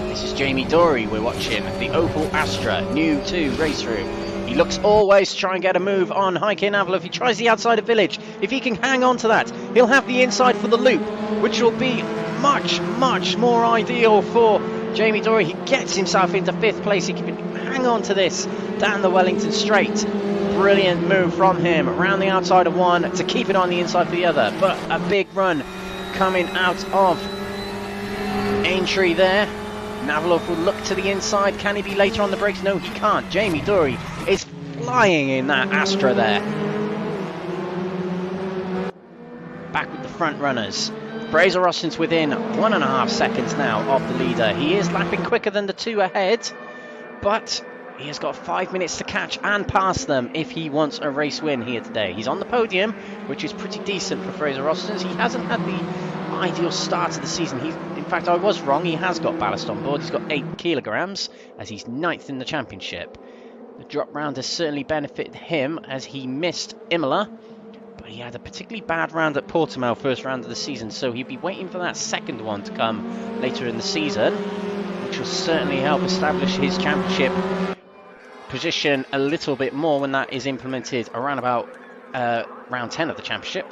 This is Jamie Dory we're watching, the Opel Astra, new to RaceRoom. He looks always to try and get a move on Heike Navlov. He tries the outside of Village. If he can hang on to that, he'll have the inside for the loop, which will be much, much more ideal for Jamie Dory. He gets himself into 5th place. He can hang on to this down the Wellington Straight. Brilliant move from him around the outside of one to keep it on the inside for the other. But a big run coming out of Aintree there. Navlov will look to the inside. Can he be later on the brakes? No, he can't. Jamie Dory is flying in that Astra there. Back with the front runners. Fraser Austin's within 1.5 seconds now of the leader. He is lapping quicker than the two ahead, but he has got 5 minutes to catch and pass them if he wants a race win here today. He's on the podium, which is pretty decent for Fraser Austin. He hasn't had the ideal start of the season. In fact, I was wrong. He has got ballast on board. He's got 8 kilograms as he's 9th in the championship. The drop round has certainly benefited him as he missed Imola, but he had a particularly bad round at Portimao first round of the season, so he'll be waiting for that second one to come later in the season, which will certainly help establish his championship position a little bit more when that is implemented around about round 10 of the championship.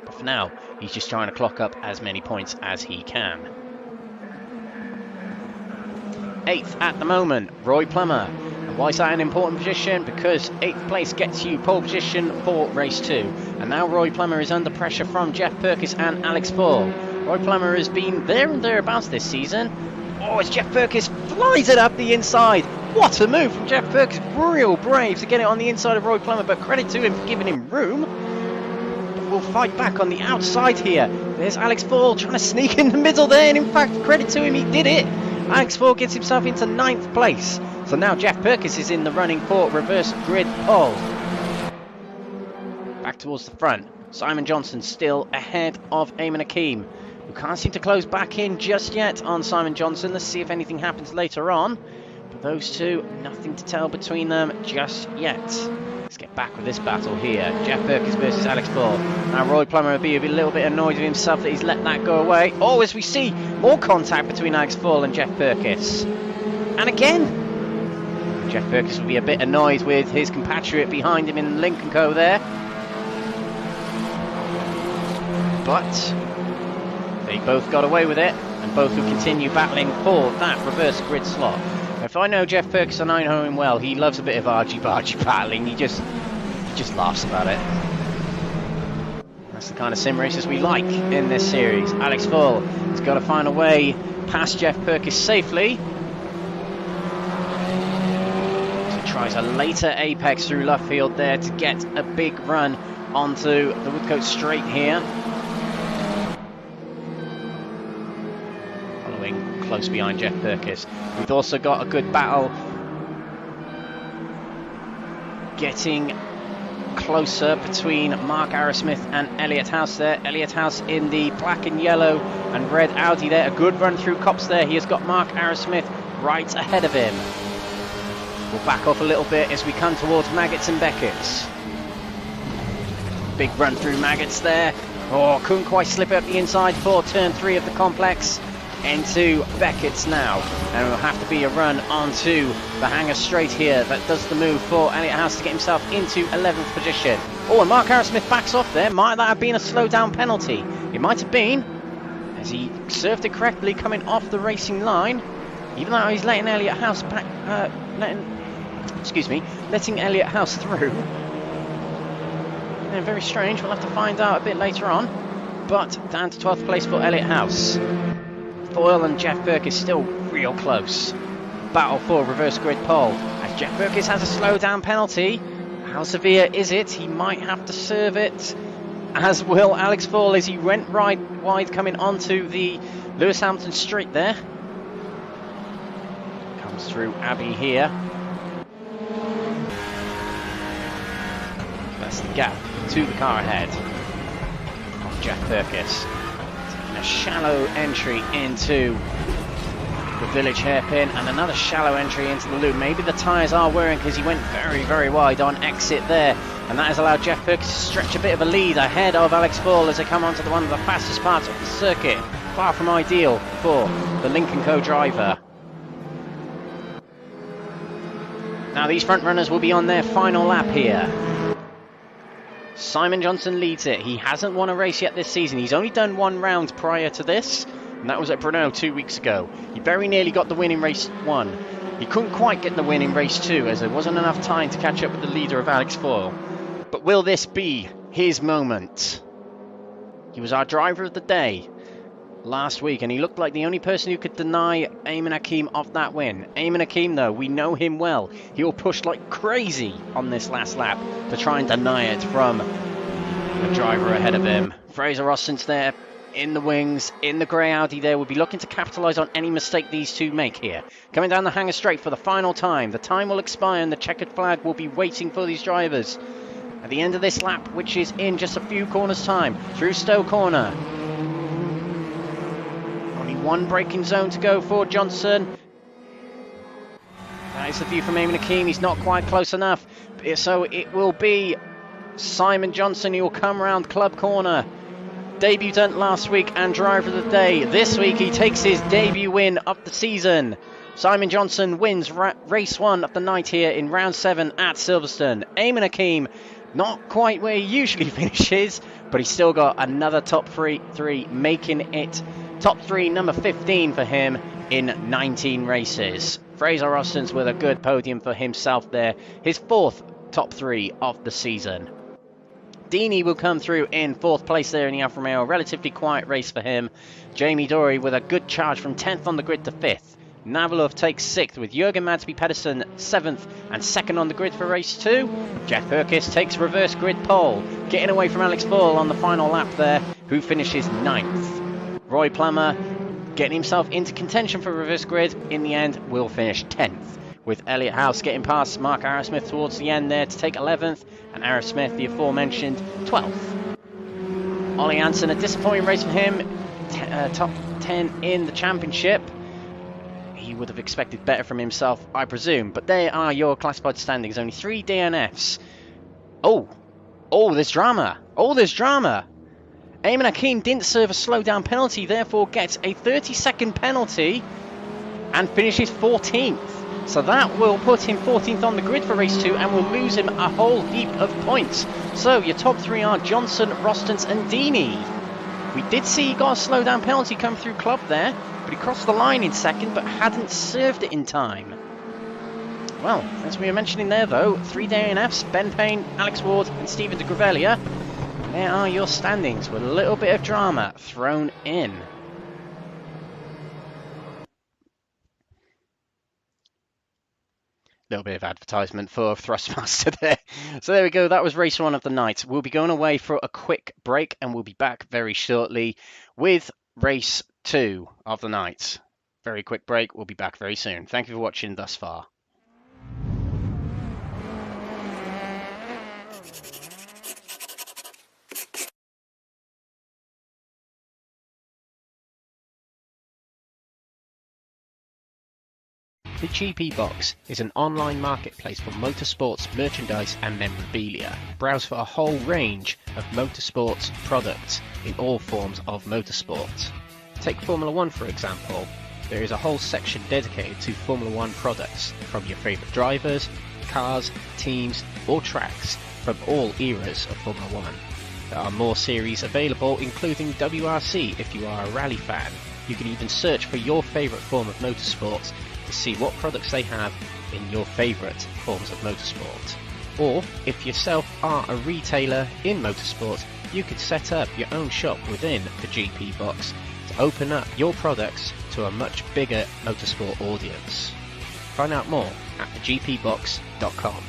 But for now, he's just trying to clock up as many points as he can. 8th at the moment, Roy Plummer. And why is that an important position? Because 8th place gets you pole position for race 2. And now Roy Plummer is under pressure from Jeff Perkis and Alex Paul. Roy Plummer has been there and thereabouts this season. Oh, as Jeff Perkis flies it up the inside. What a move from Jeff Perkis. Real brave to get it on the inside of Roy Plummer, but credit to him for giving him room. But we'll fight back on the outside here. There's Alex Paul trying to sneak in the middle there, and in fact, credit to him, he did it. Alex Paul gets himself into 9th place. So now Jeff Perkis is in the running for reverse grid pole. Back towards the front. Simon Johnson still ahead of Eamon Hakeem, who can't seem to close back in just yet on Simon Johnson. Let's see if anything happens later on. But those two, nothing to tell between them just yet. Let's get back with this battle here. Jeff Perkis versus Alex Paul. Now Roy Plummer will be a little bit annoyed with himself that he's let that go away. Oh, as we see more contact between Alex Paul and Jeff Perkis. And again, Jeff Perkis will be a bit annoyed with his compatriot behind him in Lincoln Co there. But they both got away with it, and both will continue battling for that reverse grid slot. If I know Jeff Perkis and I know him well, he loves a bit of argy-bargy battling. He just laughs about it. That's the kind of sim races we like in this series. Alex Paul has got to find a way past Jeff Perkis safely. So he tries a later apex through Luffield there to get a big run onto the Woodcote Straight here. Close behind Jeff Perkis. We've also got a good battle getting closer between Mark Arrowsmith and Elliot House there. Elliot House in the black and yellow and red Audi there. A good run through Copse there. He has got Mark Arrowsmith right ahead of him. We'll back off a little bit as we come towards Maggots and Beckett's. Big run through Maggots there. Oh, couldn't quite slip up the inside for turn 3 of the complex. Into Beckett's now, and it will have to be a run onto the Hangar Straight here that does the move for Elliot House to get himself into 11th position. Oh, and Mark Arrowsmith backs off there. Might that have been a slow down penalty? It might have been, as he served it correctly coming off the racing line, even though he's letting Elliot House back, letting Elliot House through. Yeah, very strange. We'll have to find out a bit later on, but down to 12th place for Elliot House. Foyle and Jeff Perkis still real close. Battle for reverse grid pole. As Jeff Perkis has a slow down penalty. How severe is it? He might have to serve it. As will Alex Foyle as he went right wide coming onto the Lewis Hamilton Straight there. Comes through Abbey here. That's the gap to the car ahead of Jeff Perkis. A shallow entry into the village hairpin and another shallow entry into the loop. Maybe the tyres are wearing because he went very, very wide on exit there, and that has allowed Jeff Perkis to stretch a bit of a lead ahead of Alex Paul as they come onto one of the fastest parts of the circuit. Far from ideal for the Lincoln Co driver. Now these front runners will be on their final lap here. Simon Johnson leads it. He hasn't won a race yet this season. He's only done one round prior to this, and that was at Brno 2 weeks ago. He very nearly got the win in race 1. He couldn't quite get the win in race 2 as there wasn't enough time to catch up with the leader of Alex Foyle. But will this be his moment? He was our driver of the day last week, and he looked like the only person who could deny Eamon Hakeem of that win. Eamon Hakeem, though, we know him well. He will push like crazy on this last lap to try and deny it from the driver ahead of him. Fraser Austin's there in the wings, in the grey Audi there. We'll be looking to capitalise on any mistake these two make here. Coming down the hangar straight for the final time. The time will expire and the checkered flag will be waiting for these drivers at the end of this lap, which is in just a few corners' time. Through Stowe Corner. Only one braking zone to go for Johnson. That is the view from Eamon Akeem. He's not quite close enough. So it will be Simon Johnson who will come round Club Corner. Debutant last week and driver of the day. This week he takes his debut win of the season. Simon Johnson wins race 1 of the night here in round 7 at Silverstone. Eamon Akeem, not quite where he usually finishes, but he's still got another top three, making it top 3 number 15 for him in 19 races. Fraser Austin's with a good podium for himself there. His 4th top 3 of the season. Deeney will come through in 4th place there in the Alfa Romeo. Relatively quiet race for him. Jamie Dory with a good charge from 10th on the grid to 5th. Navalov takes 6th with Jürgen Madsby Pedersen 7th and 2nd on the grid for race 2. Jeff Hurkis takes reverse grid pole, getting away from Alex Ball on the final lap there, who finishes 9th. Roy Plummer getting himself into contention for reverse grid, in the end will finish 10th. With Elliot House getting past Mark Arrowsmith towards the end there to take 11th, and Arrowsmith, the aforementioned, 12th. Ollie Hansen, a disappointing race for him, top 10 in the championship. He would have expected better from himself, I presume, but there are your classified standings. Only 3 DNFs. Oh, there's drama. There's drama. Eamon Akeem didn't serve a slowdown penalty, therefore gets a 30-second penalty and finishes 14th. So that will put him 14th on the grid for race 2 and will lose him a whole heap of points. So your top 3 are Johnson, Rostons and Deeney. We did see he got a slowdown penalty come through club there, but he crossed the line in 2nd but hadn't served it in time. Well, as we were mentioning there though, 3 DNFs, Ben Payne, Alex Ward and Stephen de Gravelia. There are your standings with a little bit of drama thrown in. Little bit of advertisement for Thrustmaster there. So there we go, that was race 1 of the night. We'll be going away for a quick break and we'll be back very shortly with race 2 of the night. Very quick break, we'll be back very soon. Thank you for watching thus far. The GP Box is an online marketplace for motorsports merchandise and memorabilia. Browse for a whole range of motorsports products in all forms of motorsport. Take Formula 1 for example. There is a whole section dedicated to Formula 1 products from your favourite drivers, cars, teams or tracks from all eras of Formula 1. There are more series available including WRC if you are a rally fan. You can even search for your favourite form of motorsport to see what products they have in your favourite forms of motorsport. Or, if yourself are a retailer in motorsport, you could set up your own shop within the GP Box to open up your products to a much bigger motorsport audience. Find out more at thegpbox.com.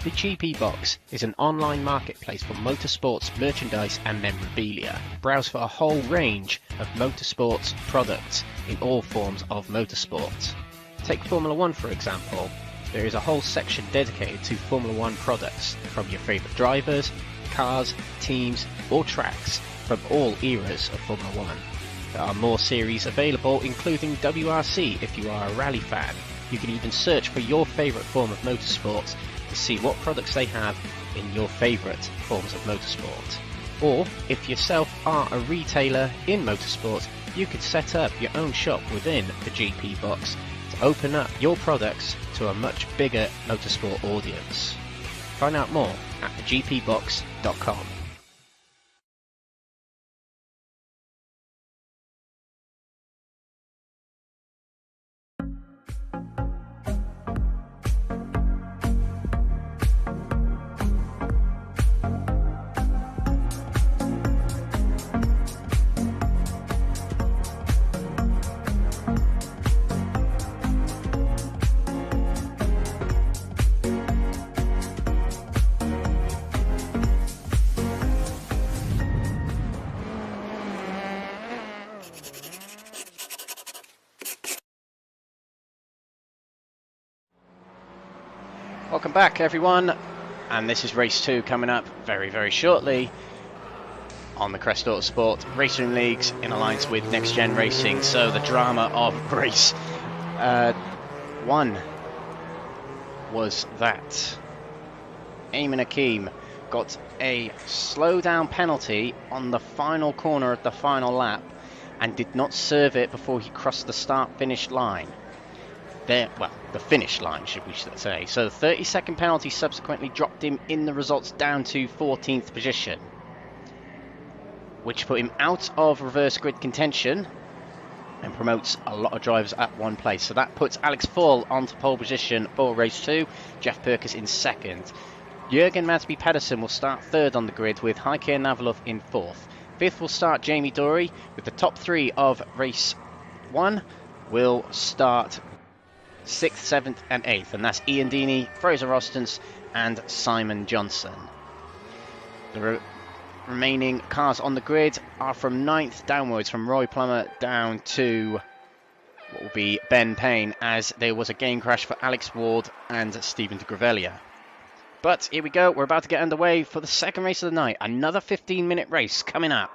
The GP Box is an online marketplace for motorsports merchandise and memorabilia. Browse for a whole range of motorsports products in all forms of motorsport. Take Formula 1 for example. There is a whole section dedicated to Formula 1 products from your favourite drivers, cars, teams or tracks from all eras of Formula 1. There are more series available, including WRC if you are a rally fan. You can even search for your favourite form of motorsport to see what products they have in your favourite forms of motorsport. Or, if yourself are a retailer in motorsport, you could set up your own shop within the GP Box to open up your products to a much bigger motorsport audience. Find out more at thegpbox.com. Welcome back everyone, and this is race 2 coming up very, very shortly on the Crest Autosport RaceRoom Leagues in alliance with NXTGEN Racing. So the drama of race 1 was that Eamon Hakeem got a slowdown penalty on the final corner of the final lap and did not serve it before he crossed the start-finish line. The finish line, should we say. So the 30-second penalty subsequently dropped him in the results down to 14th position, which put him out of reverse grid contention and promotes a lot of drivers at one place. So that puts Alex Fall onto pole position for race 2, Jeff Perkis in second. Jürgen Madsby Pedersen will start third on the grid with Heike Navalov in fourth. Fifth will start Jamie Dory, with the top 3 of race 1 will start 6th, 7th and 8th, and that's Ian Deeney, Fraser Rostens and Simon Johnson. The remaining cars on the grid are from 9th downwards, from Roy Plummer down to what will be Ben Payne, as there was a game crash for Alex Ward and Stephen de Gravelia. But here we go, we're about to get underway for the second race of the night, another 15-minute race coming up.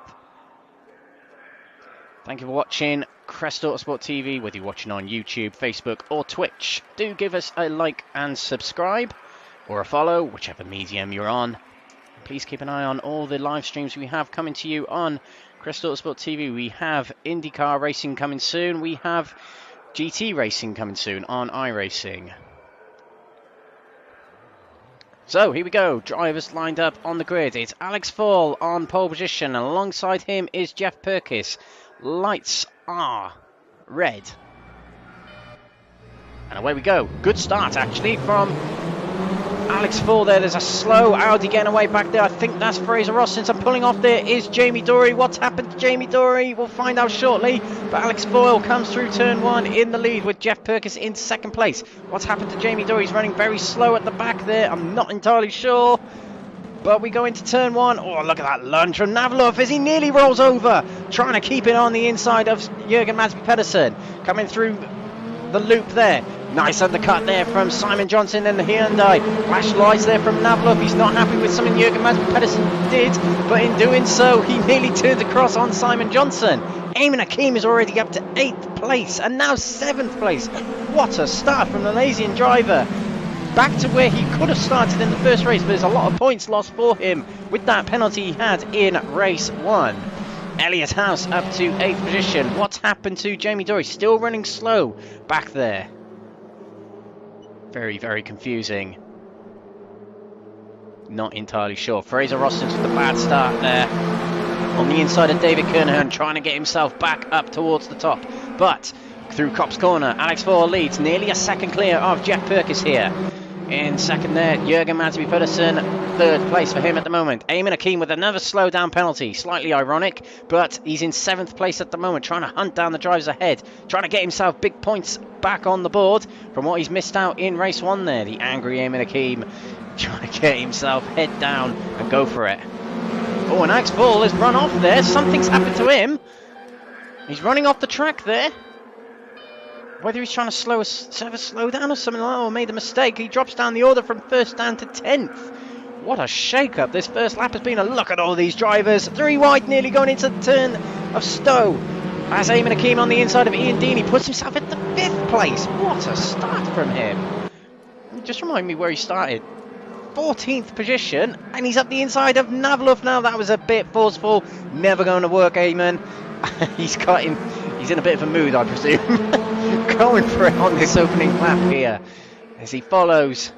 Thank you for watching Crest Autosport TV, whether you're watching on YouTube, Facebook or Twitch. Do give us a like and subscribe, or a follow, whichever medium you're on. Please keep an eye on all the live streams we have coming to you on Crest Autosport TV. We have IndyCar racing coming soon. We have GT racing coming soon on iRacing. So here we go, drivers lined up on the grid. It's Alex Fall on pole position, and alongside him is Jeff Perkis. Lights are red. And away we go. Good start actually from Alex Fall there. There's a slow Audi getting away back there. I think that's Fraser Rostens. And pulling off there is Jamie Dory. What's happened to Jamie Dory? We'll find out shortly. But Alex Fall comes through turn 1 in the lead with Jeff Perkis in second place. What's happened to Jamie Dory? He's running very slow at the back there. I'm not entirely sure. But we go into turn 1. Oh, look at that lunge from Navalov as he nearly rolls over, trying to keep it on the inside of Jürgen Madsby Pedersen. Coming through the loop there. Nice undercut there from Simon Johnson and the Hyundai. Flash lights there from Navalov. He's not happy with something Jürgen Madsby Pedersen did, but in doing so, he nearly turned across on Simon Johnson. Eamon Hakeem is already up to 8th place and now 7th place. What a start from the Malaysian driver. Back to where he could have started in the first race, but there's a lot of points lost for him with that penalty he had in race 1. Elliot House up to 8th position. What's happened to Jamie Dory? Still running slow back there. Very, very confusing. Not entirely sure. Fraser Rostens with a bad start there on the inside of David Kernahan, trying to get himself back up towards the top. But through Cops Corner, Alex Fall leads, nearly a second clear of Jeff Perkis here. In second there, Jürgen Madsby Pedersen, 3rd place for him at the moment. Eamon Hakeem with another slowdown penalty, slightly ironic, but he's in 7th place at the moment, trying to hunt down the drivers ahead, trying to get himself big points back on the board from what he's missed out in race 1 there. The angry Eamon Hakeem trying to get himself head down and go for it. Oh, and Alex Ball has run off there. Something's happened to him. He's running off the track there. Whether he's trying to slow down or something like that, or made a mistake, he drops down the order from 1st down to 10th. What a shake-up this first lap has been. A look at all these drivers. 3 wide, nearly going into the turn of Stowe. As Eamon Hakeem on the inside of Ian Deaney puts himself at the 5th place. What a start from him. Just remind me where he started. 14th position, and he's up the inside of Navlov now. That was a bit forceful. Never going to work, Eamon. He's in a bit of a mood, I presume. Going for it on this opening lap here as he follows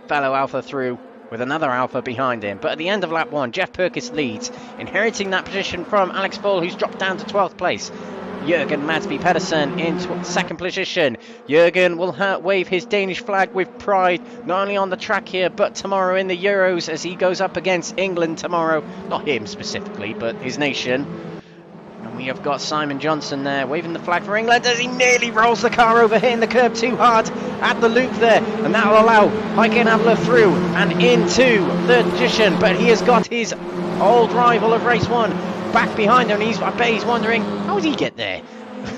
fellow Alpha through with another Alpha behind him. But at the end of lap 1, Jeff Perkis leads, inheriting that position from Alex Ball, who's dropped down to 12th place. Jürgen Madsby Pedersen in 2nd position. Jürgen will wave his Danish flag with pride, not only on the track here, but tomorrow in the Euros as he goes up against England tomorrow. Not him specifically, but his nation. And we have got Simon Johnson there, waving the flag for England as he nearly rolls the car over, hitting the curb too hard at the loop there. And that will allow Heike Navler through and into 3rd position. But he has got his old rival of race 1 back behind him, and I bet he's wondering, how did he get there?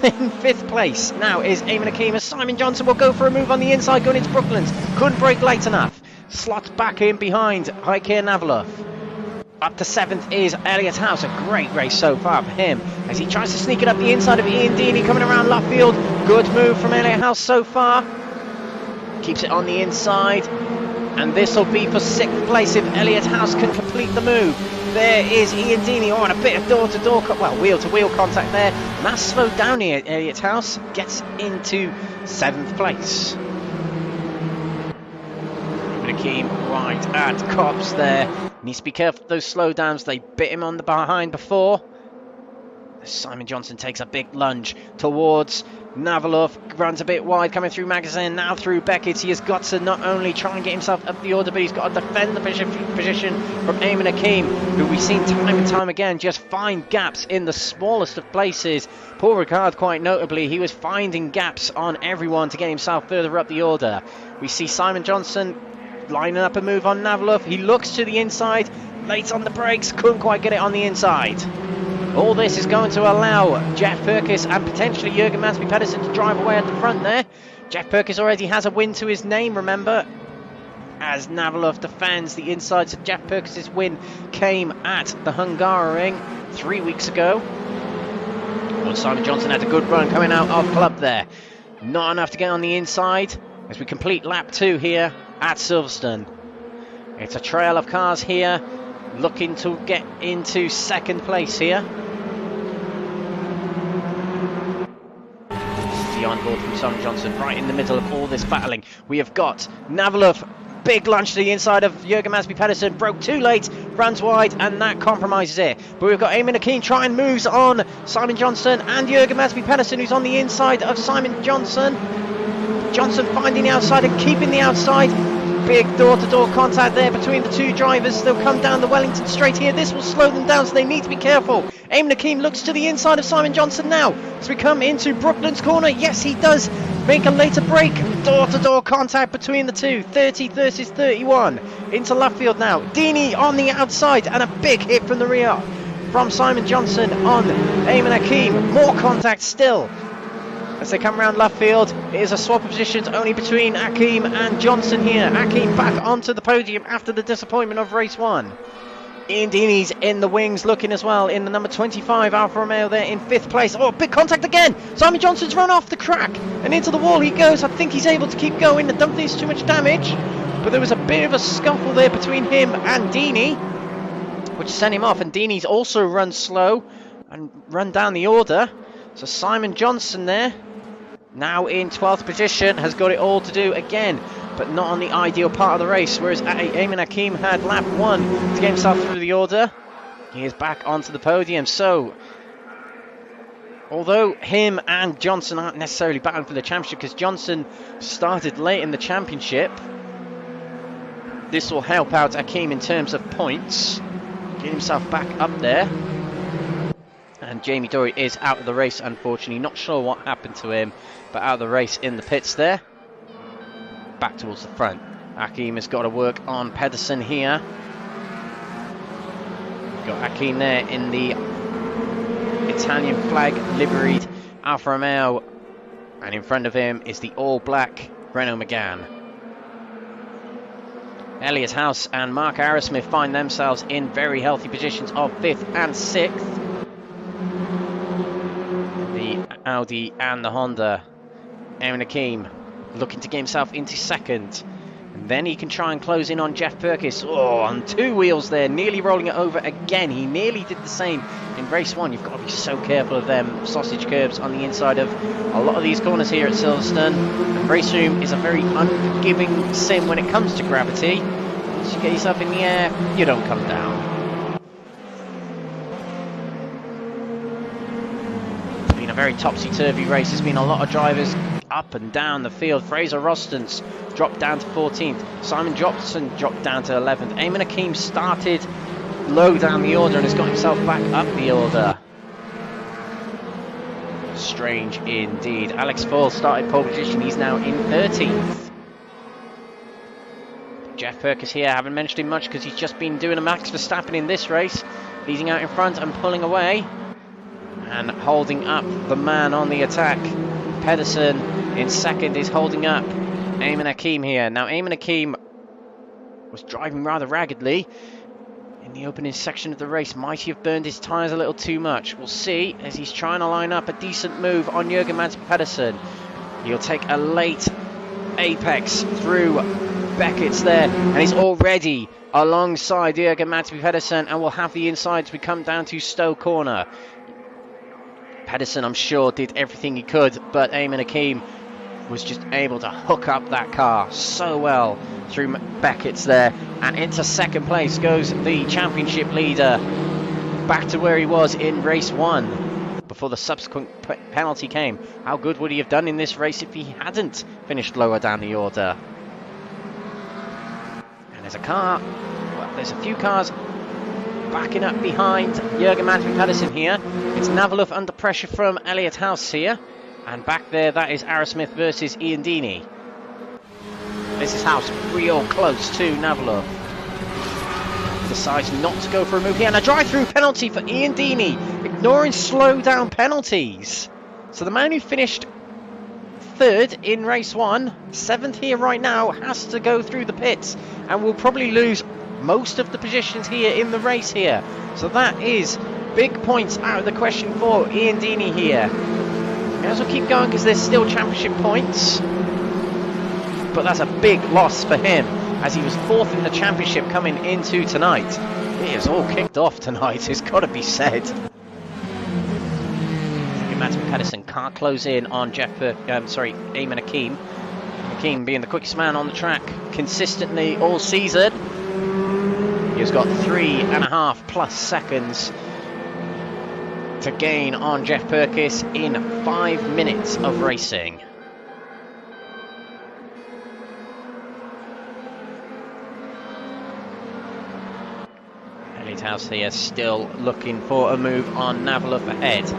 In 5th place now is Eamon Hakeem, as Simon Johnson will go for a move on the inside going into Brooklands. Couldn't brake late enough. Slots back in behind Heike Navler. Up to 7th is Elliot House. A great race so far for him as he tries to sneak it up the inside of Ian Deaney coming around left field. Good move from Elliot House so far. Keeps it on the inside. And this will be for 6th place if Elliot House can complete the move. There is Ian Deaney on a bit of door-to-door, wheel-to-wheel contact there. And that's slowed down here. Elliot House gets into 7th place. Hakeem right at Cobbs there. Needs to be careful of those slowdowns. They bit him on the behind before. Simon Johnson takes a big lunge towards Navalov, runs a bit wide coming through Magazine, now through Beckett. He has got to not only try and get himself up the order, but he's got to defend the position from Eamon Hakeem, who we've seen time and time again just find gaps in the smallest of places. Paul Ricard, quite notably, he was finding gaps on everyone to get himself further up the order. We see Simon Johnson lining up a move on Navalov. He looks to the inside, late on the brakes, couldn't quite get it on the inside. All this is going to allow Jeff Perkis and potentially Jürgen Madsby Pedersen to drive away at the front there. Jeff Perkis already has a win to his name, remember, as Navalov defends the inside. So Jeff Perkis' win came at the Hungaroring 3 weeks ago. Well, Simon Johnson had a good run coming out of club there. Not enough to get on the inside as we complete lap 2 here at Silverstone. It's a trail of cars here looking to get into 2nd place here. The onboard from Simon Johnson right in the middle of all this battling. We have got Navalov, big lunge to the inside of Jürgen Madsby Pedersen, broke too late, runs wide, and that compromises it. But we've got Eamon Hakeem trying moves on Simon Johnson and Jürgen Madsby Pedersen, who's on the inside of Simon Johnson. Johnson finding the outside and keeping the outside. Big door-to-door contact there between the two drivers. They'll come down the Wellington straight here. This will slow them down, so they need to be careful. Eamon Hakeem looks to the inside of Simon Johnson now as we come into Brooklands corner. Yes, he does make a later break. Door-to-door contact between the two. 30 versus 31. Into left field now. Deaney on the outside and a big hit from the rear from Simon Johnson on Eamon Hakeem. More contact still. As they come around left field, it is a swap of positions only between Hakeem and Johnson here. Hakeem back onto the podium after the disappointment of race 1. Ian Deaney's in the wings looking as well in the number 25 Alfa Romeo there in 5th place. Oh, big contact again. Simon Johnson's run off the track and into the wall he goes. I think he's able to keep going. I don't think it's too much damage, but there was a bit of a scuffle there between him and Deaney, which sent him off. And Deaney's also run slow and run down the order. So Simon Johnson there, now in 12th position, has got it all to do again, but not on the ideal part of the race, whereas Eamon Hakeem had lap 1 to get himself through the order. He is back onto the podium. So although him and Johnson aren't necessarily battling for the championship, because Johnson started late in the championship, this will help out Hakeem in terms of points, get himself back up there. And Jamie Dory is out of the race, unfortunately. Not sure what happened to him, but out of the race in the pits there. Back towards the front. Akim has got to work on Pedersen here. We've got Akim there in the Italian flag liveried Alfa Romeo, and in front of him is the all-black Renault Megane. Elliot House and Mark Arrowsmith find themselves in very healthy positions of 5th and 6th. The Audi and the Honda. Aaron Akim looking to get himself into 2nd. And then he can try and close in on Jeff Purkis. Oh, on 2 wheels there, nearly rolling it over again. He nearly did the same in race 1. You've got to be so careful of them sausage curbs on the inside of a lot of these corners here at Silverstone. And RaceRoom is a very unforgiving sim when it comes to gravity. Once you get yourself in the air, you don't come down. It's been a very topsy-turvy race. There's been a lot of drivers up and down the field. Fraser Rostons dropped down to 14th. Simon Jobson dropped down to 11th. Eamon Akim started low down the order and has got himself back up the order. Strange indeed. Alex Fall started pole position. He's now in 13th. Jeff Purkis here, haven't mentioned him much because he's just been doing a Max Verstappen in this race, leading out in front and pulling away and holding up the man on the attack. Pedersen in 2nd is holding up Eamon Akim here. Now Eamon Akim was driving rather raggedly in the opening section of the race. Might he have burned his tyres a little too much? We'll see as he's trying to line up a decent move on Jürgen Mads Pedersen. He'll take a late apex through Beckett's there, and he's already alongside Jürgen Mads Pedersen, and will have the inside as we come down to Stowe Corner. Pedersen, I'm sure, did everything he could, but Eamon Akim was just able to hook up that car so well through Beckett's there, and into 2nd place goes the championship leader, back to where he was in race 1 before the subsequent penalty came. How good would he have done in this race if he hadn't finished lower down the order? And there's a car, well, there's a few cars backing up behind Jürgen Mads Pedersen here. It's Navalov under pressure from Elliot House here. And back there, that is Arrowsmith versus Ian Deeney. This is House real close to Navalov. Decides not to go for a move here. And a drive-through penalty for Ian Deeney, ignoring slow-down penalties. So the man who finished 3rd in race 1, 7th here right now, has to go through the pits and will probably lose most of the positions here in the race here. So that is big points out of the question for Ian Deeney here. May as well keep going because there's still championship points. But that's a big loss for him as he was 4th in the championship coming into tonight. It is all kicked off tonight, it's got to be said. Mads Pedersen can't close in on Eamon Akim. Akim being the quickest man on the track consistently all season. He's got 3.5+ seconds to gain on Jeff Purkis in 5 minutes of racing. Elliot House here still looking for a move on Navalov ahead.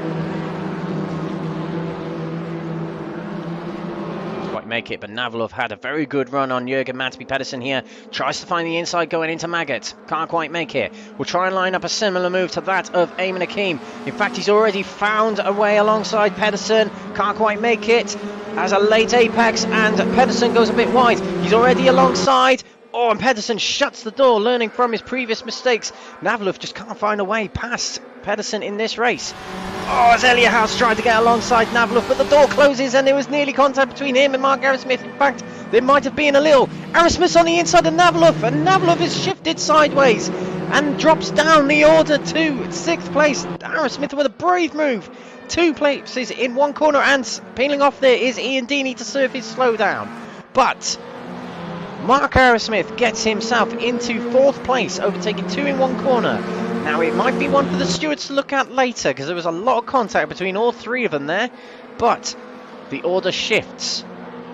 Make it, but Navalov had a very good run on Jürgen Mads Pedersen here. Tries to find the inside going into Maggot. Can't quite make it. We'll try and line up a similar move to that of Eamon Akim. In fact, he's already found a way alongside Pedersen. Can't quite make it. Has a late apex, and Pedersen goes a bit wide. He's already alongside. Oh, and Pedersen shuts the door, learning from his previous mistakes. Navalov just can't find a way past Pedersen in this race. Oh, as Elliot House tried to get alongside Navalov, but the door closes and there was nearly contact between him and Mark Arrowsmith. In fact, there might have been a little. Arrowsmith's on the inside of Navalov, and Navalov is shifted sideways and drops down the order to 6th place. Arrowsmith with a brave move. 2 places in one corner, and peeling off there is Ian Deeney to serve his slowdown. But Mark Arrowsmith gets himself into 4th place, overtaking 2 in one corner. Now, it might be one for the stewards to look at later, because there was a lot of contact between all 3 of them there. But the order shifts.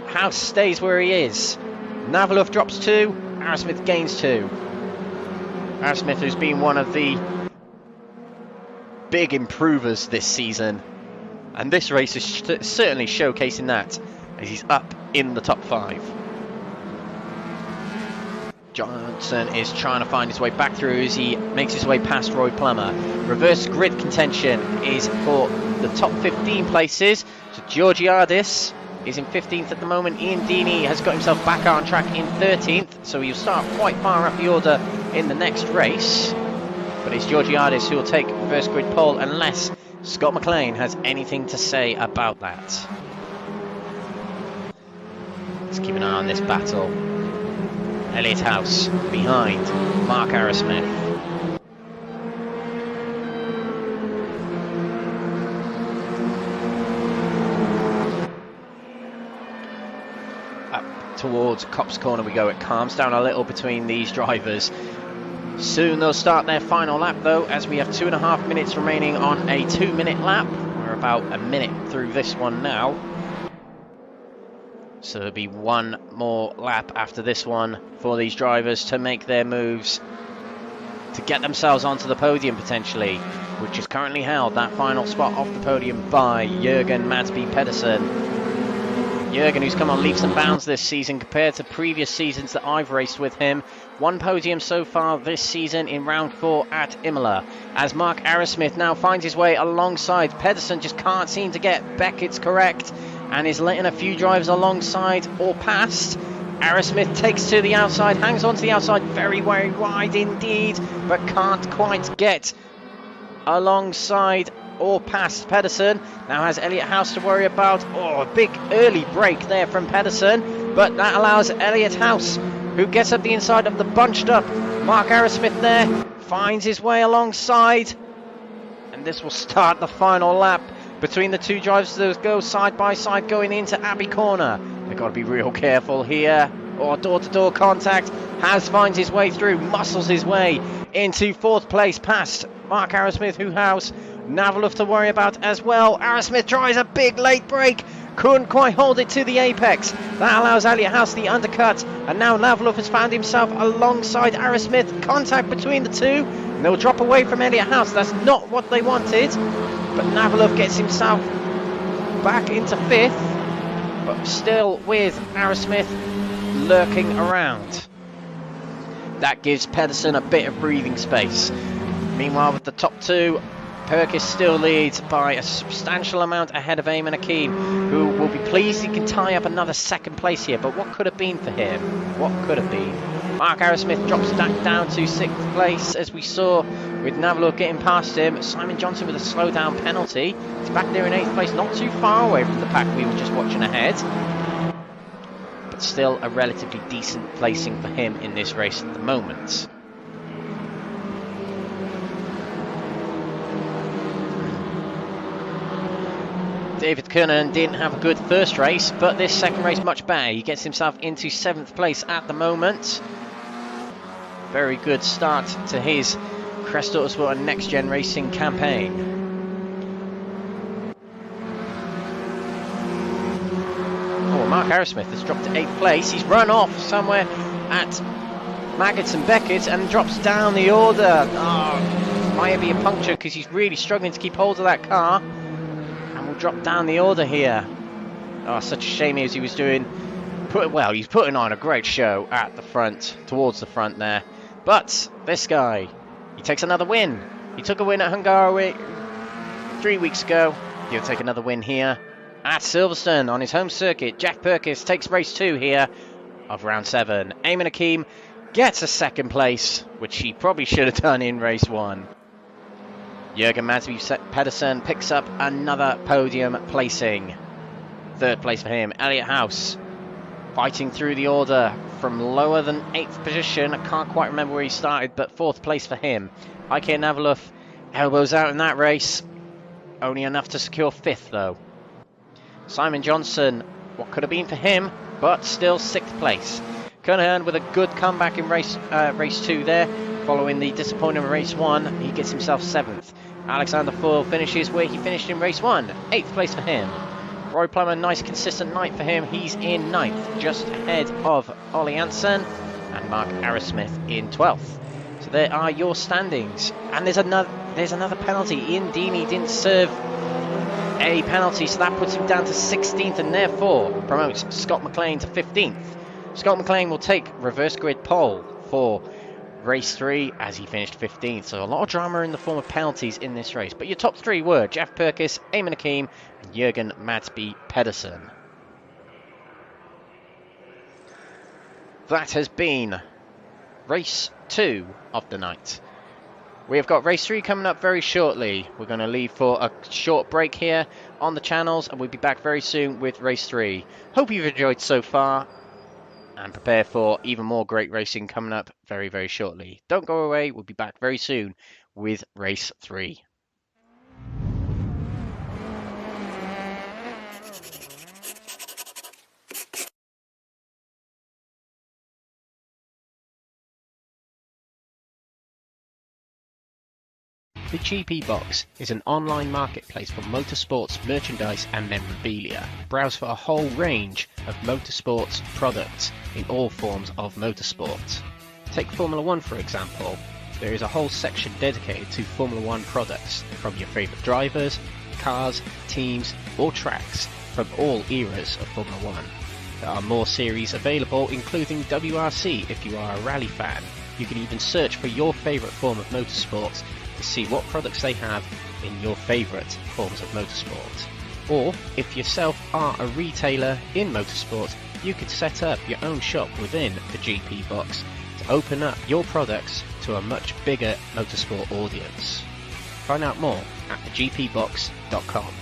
House stays where he is. Navalov drops 2, Arrowsmith gains 2. Arrowsmith, who's been one of the big improvers this season. And this race is certainly showcasing that, as he's up in the top 5. Johnson is trying to find his way back through as he makes his way past Roy Plummer. Reverse grid contention is for the top 15 places. So Georgiadis is in 15th at the moment. Ian Deeney has got himself back on track in 13th, so he'll start quite far up the order in the next race. But it's Georgiadis who will take reverse grid pole unless Scott McLean has anything to say about that. Let's keep an eye on this battle. Elliott House behind Mark Arrowsmith. Up towards Copse Corner we go. It calms down a little between these drivers. Soon they'll start their final lap though, as we have 2.5 minutes remaining on a 2-minute lap. We're about a minute through this one now. So there'll be one more lap after this one for these drivers to make their moves to get themselves onto the podium potentially, which is currently held, that final spot off the podium, by Jürgen Madsby Pedersen. Jürgen, who's come on leaps and bounds this season compared to previous seasons that I've raced with him. One podium so far this season in round 4 at Imola, as Mark Arrowsmith now finds his way alongside. Pedersen just can't seem to get Beckett's correct and is letting a few drivers alongside or past. Arrowsmith takes to the outside, hangs on to the outside very, very wide indeed, but can't quite get alongside or past Pedersen. Now has Elliott House to worry about. Oh, a big early break there from Pedersen, but that allows Elliott House, who gets up the inside of the bunched up Mark Arrowsmith there, finds his way alongside, and this will start the final lap between the two drivers that go side by side going into Abbey Corner. They've got to be real careful here. Or door-to-door contact. Has finds his way through, muscles his way into 4th place past Mark Arrowsmith, who has Navaluf to worry about as well. Arrowsmith tries a big late break, couldn't quite hold it to the apex. That allows Elliott House the undercut, and now Navaluf has found himself alongside Arrowsmith. Contact between the two, and they'll drop away from Elliott House. That's not what they wanted, but Navaluf gets himself back into 5th, but still with Arrowsmith lurking around. That gives Pedersen a bit of breathing space. Meanwhile, with the top two, Perkis still leads by a substantial amount ahead of Eamon Akeem, who will be pleased he can tie up another 2nd place here. But what could have been for him? What could have been? Mark Arrowsmith drops back down to 6th place, as we saw with Navalur getting past him. Simon Johnson with a slowdown penalty. He's back there in 8th place, not too far away from the pack we were just watching ahead. But still a relatively decent placing for him in this race at the moment. David Kernan didn't have a good first race, but this second race much better. He gets himself into 7th place at the moment. Very good start to his Crest Autosport and Next Gen Racing campaign. Oh, Mark Arrowsmith has dropped to 8th place. He's run off somewhere at Maggots and Beckett and drops down the order. Oh, might be a puncture because he's really struggling to keep hold of that car. Drop down the order here. Oh, such a shame, as he was doing he's putting on a great show at the front, towards the front there. But this guy, he takes another win. He took a win at Hungary 3 weeks ago. He'll take another win here at Silverstone on his home circuit. Jack Perkis takes race 2 here of round 7. Eamon Akeem gets a 2nd place, which he probably should have done in race 1. Jürgen Madsby Pedersen picks up another podium placing. 3rd place for him. Elliott House fighting through the order from lower than 8th position. I can't quite remember where he started, but 4th place for him. IK Navaluf elbows out in that race. Only enough to secure 5th though. Simon Johnson, what could have been for him, but still 6th place. Kernahan with a good comeback in race 2 there. Following the disappointing race 1, he gets himself 7th. Alexander Foyle finishes where he finished in race 1, 8th place for him. Roy Plummer, nice consistent night for him. He's in 9th, just ahead of Ollie Hansen, and Mark Arrowsmith in 12th. So there are your standings. And there's another penalty. Ian Deeney didn't serve a penalty, so that puts him down to 16th and therefore promotes Scott McLean to 15th. Scott McLean will take reverse grid pole for race 3 as he finished 15th. So a lot of drama in the form of penalties in this race. But your top 3 were Jeff Perkis, Eamon Hakeem and Jürgen Madsby Pedersen. That has been race 2 of the night. We have got race 3 coming up very shortly. We're going to leave for a short break here on the channels and we'll be back very soon with race 3. Hope you've enjoyed so far and prepare for even more great racing coming up very, very shortly. Don't go away. We'll be back very soon with race 3. The GP Box is an online marketplace for motorsports merchandise and memorabilia. Browse for a whole range of motorsports products in all forms of motorsport. Take Formula 1 for example. There is a whole section dedicated to Formula 1 products from your favourite drivers, cars, teams or tracks from all eras of Formula 1. There are more series available including WRC if you are a rally fan. You can even search for your favourite form of motorsport to see what products they have in your favourite forms of motorsport. Or, if yourself are a retailer in motorsport, you could set up your own shop within the GP Box to open up your products to a much bigger motorsport audience. Find out more at thegpbox.com.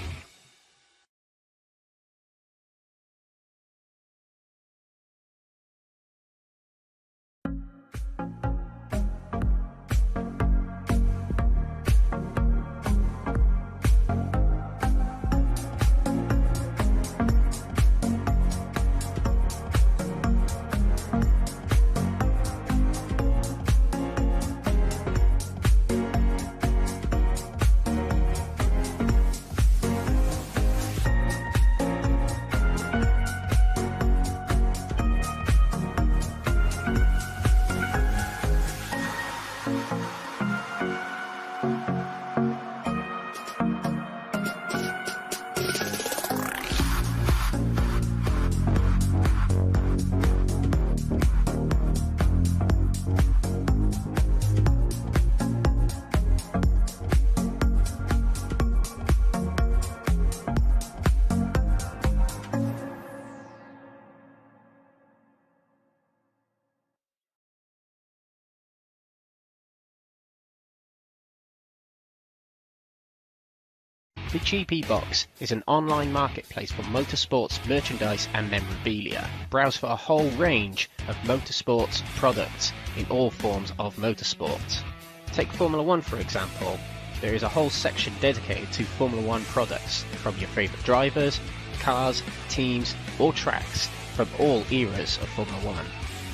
The GP Box is an online marketplace for motorsports merchandise and memorabilia. Browse for a whole range of motorsports products in all forms of motorsport. Take Formula 1 for example. There is a whole section dedicated to Formula 1 products from your favourite drivers, cars, teams or tracks from all eras of Formula 1.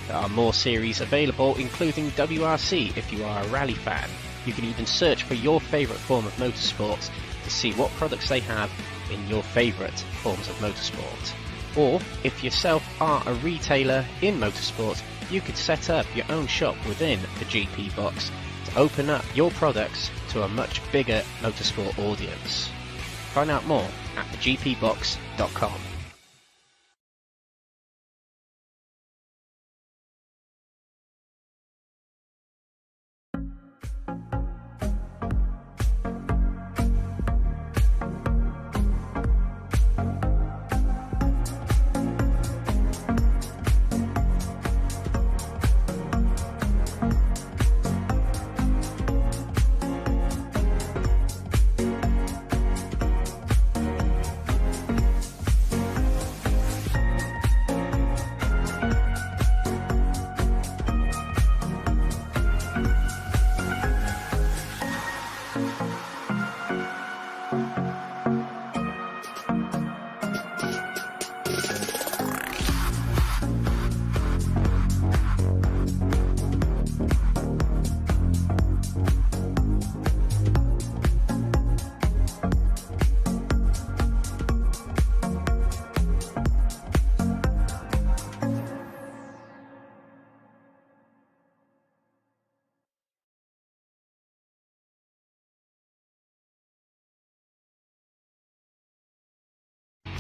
There are more series available including WRC if you are a rally fan. You can even search for your favourite form of motorsport to see what products they have in your favourite forms of motorsport. Or, if yourself are a retailer in motorsport, you could set up your own shop within the GP Box to open up your products to a much bigger motorsport audience. Find out more at thegpbox.com.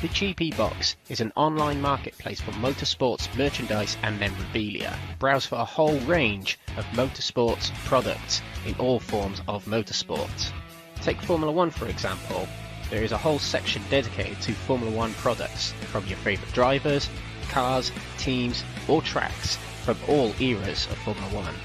The GP Box is an online marketplace for motorsports merchandise and memorabilia. Browse for a whole range of motorsports products in all forms of motorsport. Take Formula 1 for example. There is a whole section dedicated to Formula 1 products from your favourite drivers, cars, teams or tracks from all eras of Formula 1.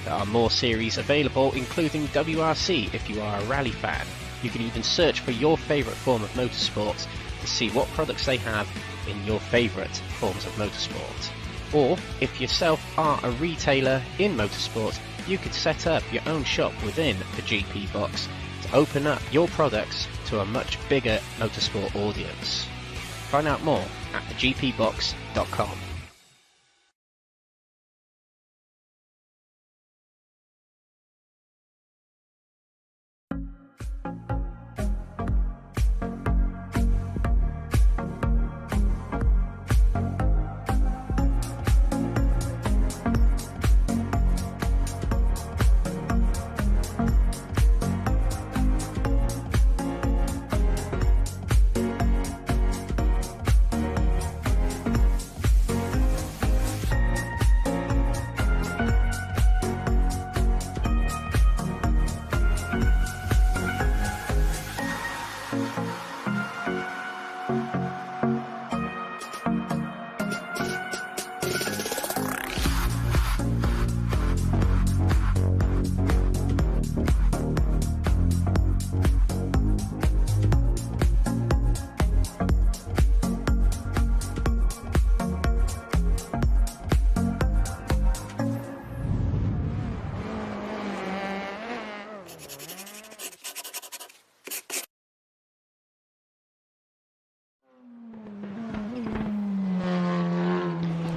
There are more series available, including WRC if you are a rally fan. You can even search for your favourite form of motorsport to see what products they have in your favourite forms of motorsport. Or, if yourself are a retailer in motorsport, you could set up your own shop within the GP Box to open up your products to a much bigger motorsport audience. Find out more at thegpbox.com.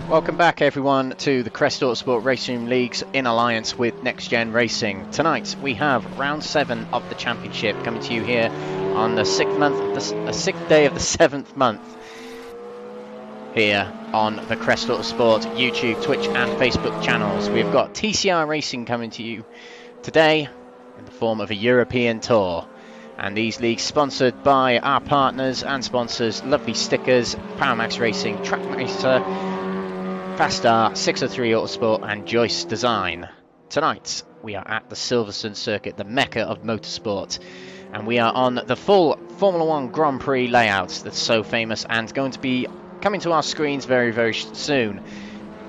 Welcome back everyone to the Crest Autosport RaceRoom Leagues in alliance with NXTGEN Racing. Tonight we have round 7 of the championship coming to you here on the 6th day of the 7th month here on the Crest Autosport YouTube, Twitch and Facebook channels. We've got TCR Racing coming to you today in the form of a European tour. And these leagues sponsored by our partners and sponsors, lovely stickers, PowerMax Racing, Trackmaster, Fastar, 603 Autosport and Joyce Design. Tonight we are at the Silverstone circuit, the mecca of motorsport, and we are on the full Formula 1 Grand Prix layout that's so famous and going to be coming to our screens very, very soon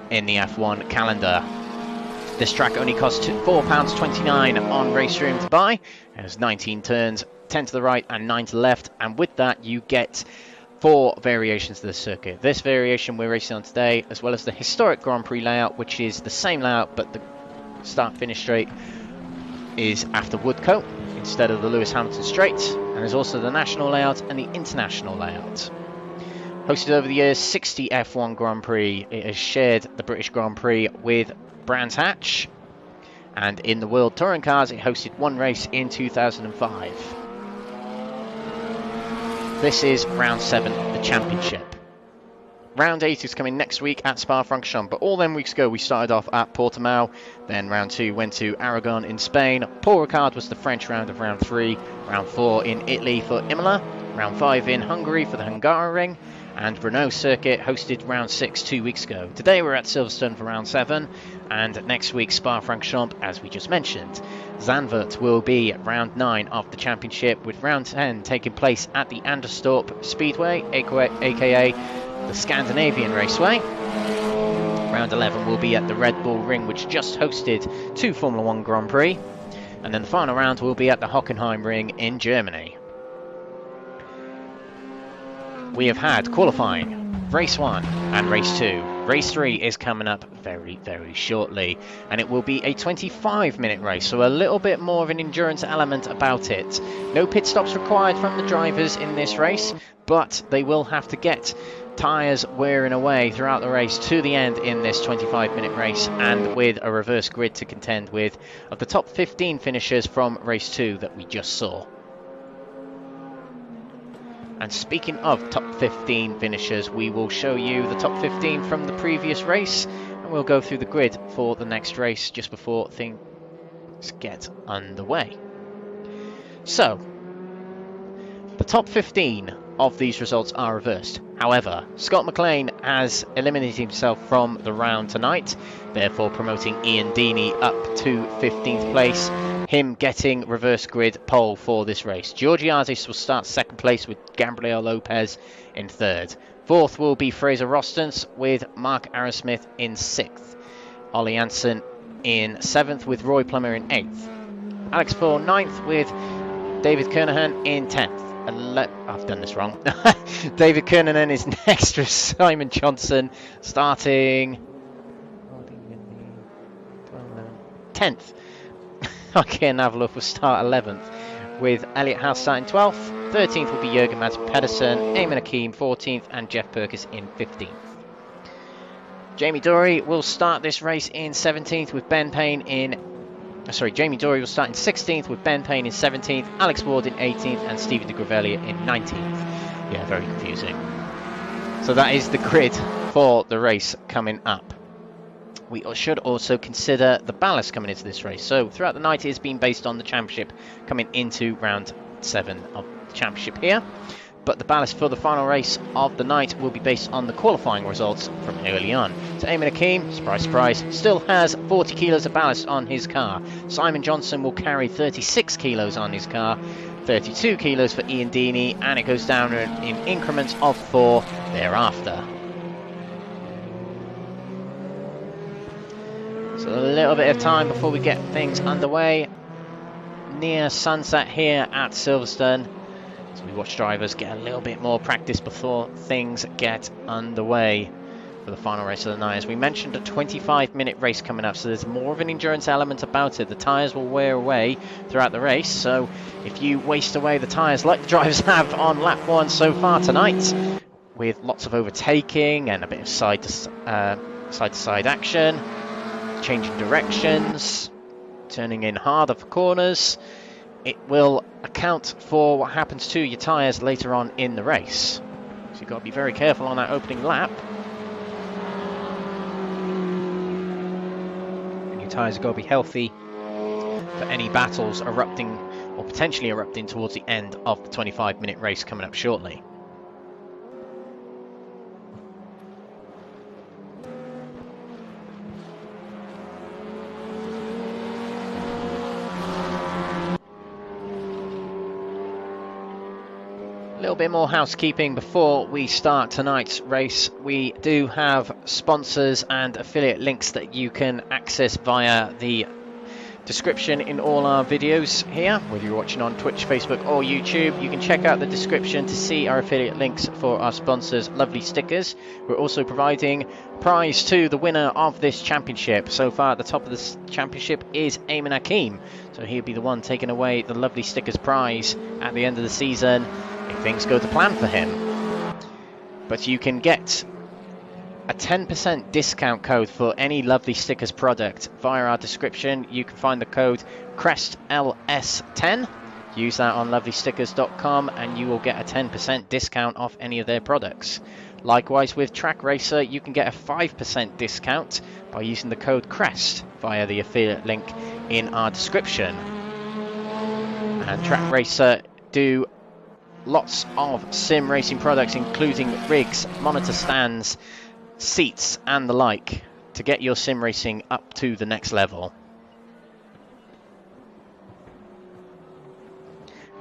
in the F1 calendar. This track only costs £4.29 on RaceRoom to buy. It has 19 turns, 10 to the right and 9 to the left, and with that you get 4 variations of the circuit. This variation we're racing on today, as well as the historic Grand Prix layout, which is the same layout but the start-finish straight is after Woodcote instead of the Lewis Hamilton straight, and there's also the national layout and the international layout. Hosted over the years 60 F1 Grand Prix, it has shared the British Grand Prix with Brands Hatch, and in the World Touring Cars it hosted one race in 2005. This is round 7 of the championship. Round 8 is coming next week at Spa-Francorchamps, but all them weeks ago we started off at Portimao, then round 2 went to Aragon in Spain, Paul Ricard was the French round of round 3, round 4 in Italy for Imola, round 5 in Hungary for the Hungaroring, and Renault Circuit hosted round 6 2 weeks ago. Today we're at Silverstone for round 7, and next week Spa-Francorchamps, as we just mentioned. Zandvoort will be round 9 of the championship, with round 10 taking place at the Anderstorp Speedway, aka the Scandinavian Raceway. Round 11 will be at the Red Bull Ring, which just hosted 2 Formula 1 Grand Prix, and then the final round will be at the Hockenheim Ring in Germany. We have had qualifying, race 1 and race 2. Race 3 is coming up very, very shortly, and it will be a 25-minute race, so a little bit more of an endurance element about it. No pit stops required from the drivers in this race, but they will have to get tyres wearing away throughout the race to the end in this 25-minute race, and with a reverse grid to contend with of the top 15 finishers from race 2 that we just saw. And speaking of top 15 finishers, we will show you the top 15 from the previous race, and we'll go through the grid for the next race just before things get underway. So, the top 15 of these results are reversed. However, Scott McLean has eliminated himself from the round tonight, therefore promoting Ian Deeney up to 15th place, him getting reverse grid pole for this race. Georgiadis will start second place with Gabriel Lopez in third. Fourth will be Fraser Rostons with Mark Arrowsmith in sixth. Ollie Hansen in seventh with Roy Plummer in eighth. Alex Paul ninth with David Kernahan in 10th. I've done this wrong. David Kernahan is next with Simon Johnson starting 10th. Ken Avalov will start 11th with Elliot House starting 12th. 13th will be Jürgen Mads Pedersen, Eamon Hakeem 14th and Jeff Perkins in 15th. Jamie Dory will start this race in 17th with Ben Payne in Jamie Dory will start in 16th with Ben Payne in 17th, Alex Ward in 18th and Stephen de Gravelia in 19th. Yeah, very confusing. So that is the grid for the race coming up. We should also consider the ballast coming into this race. So throughout the night it has been based on the championship coming into round 7 of the championship here. But the ballast for the final race of the night will be based on the qualifying results from early on. So Eamon Hakeem, surprise, surprise, still has 40 kilos of ballast on his car. Simon Johnson will carry 36 kilos on his car, 32 kilos for Ian Deeney, and it goes down in increments of 4 thereafter. So a little bit of time before we get things underway. Near sunset here at Silverstone. So we watch drivers get a little bit more practice before things get underway for the final race of the night. As we mentioned, a 25-minute race coming up, so there's more of an endurance element about it. The tyres will wear away throughout the race, so if you waste away the tyres like the drivers have on lap 1 so far tonight, with lots of overtaking and a bit of side-to-side action, changing directions, turning in harder for corners, it will account for what happens to your tyres later on in the race. So you've got to be very careful on that opening lap. And your tyres have got to be healthy for any battles erupting or potentially erupting towards the end of the 25-minute race coming up shortly. A little bit more housekeeping before we start tonight's race. We do have sponsors and affiliate links that you can access via the description in all our videos here, whether you're watching on Twitch, Facebook or YouTube. You can check out the description to see our affiliate links for our sponsors' lovely stickers. We're also providing a prize to the winner of this championship. So far at the top of this championship is Eamon Hakeem, so he'll be the one taking away the lovely stickers prize at the end of the season if things go to plan for him. But you can get a 10% discount code for any lovely stickers product via our description. You can find the code CRESTLS10. Use that on lovelystickers.com and you will get a 10% discount off any of their products. Likewise with Track Racer, you can get a 5% discount by using the code CREST via the affiliate link in our description. And Track Racer do lots of sim racing products, including rigs, monitor stands, seats and the like, to get your sim racing up to the next level.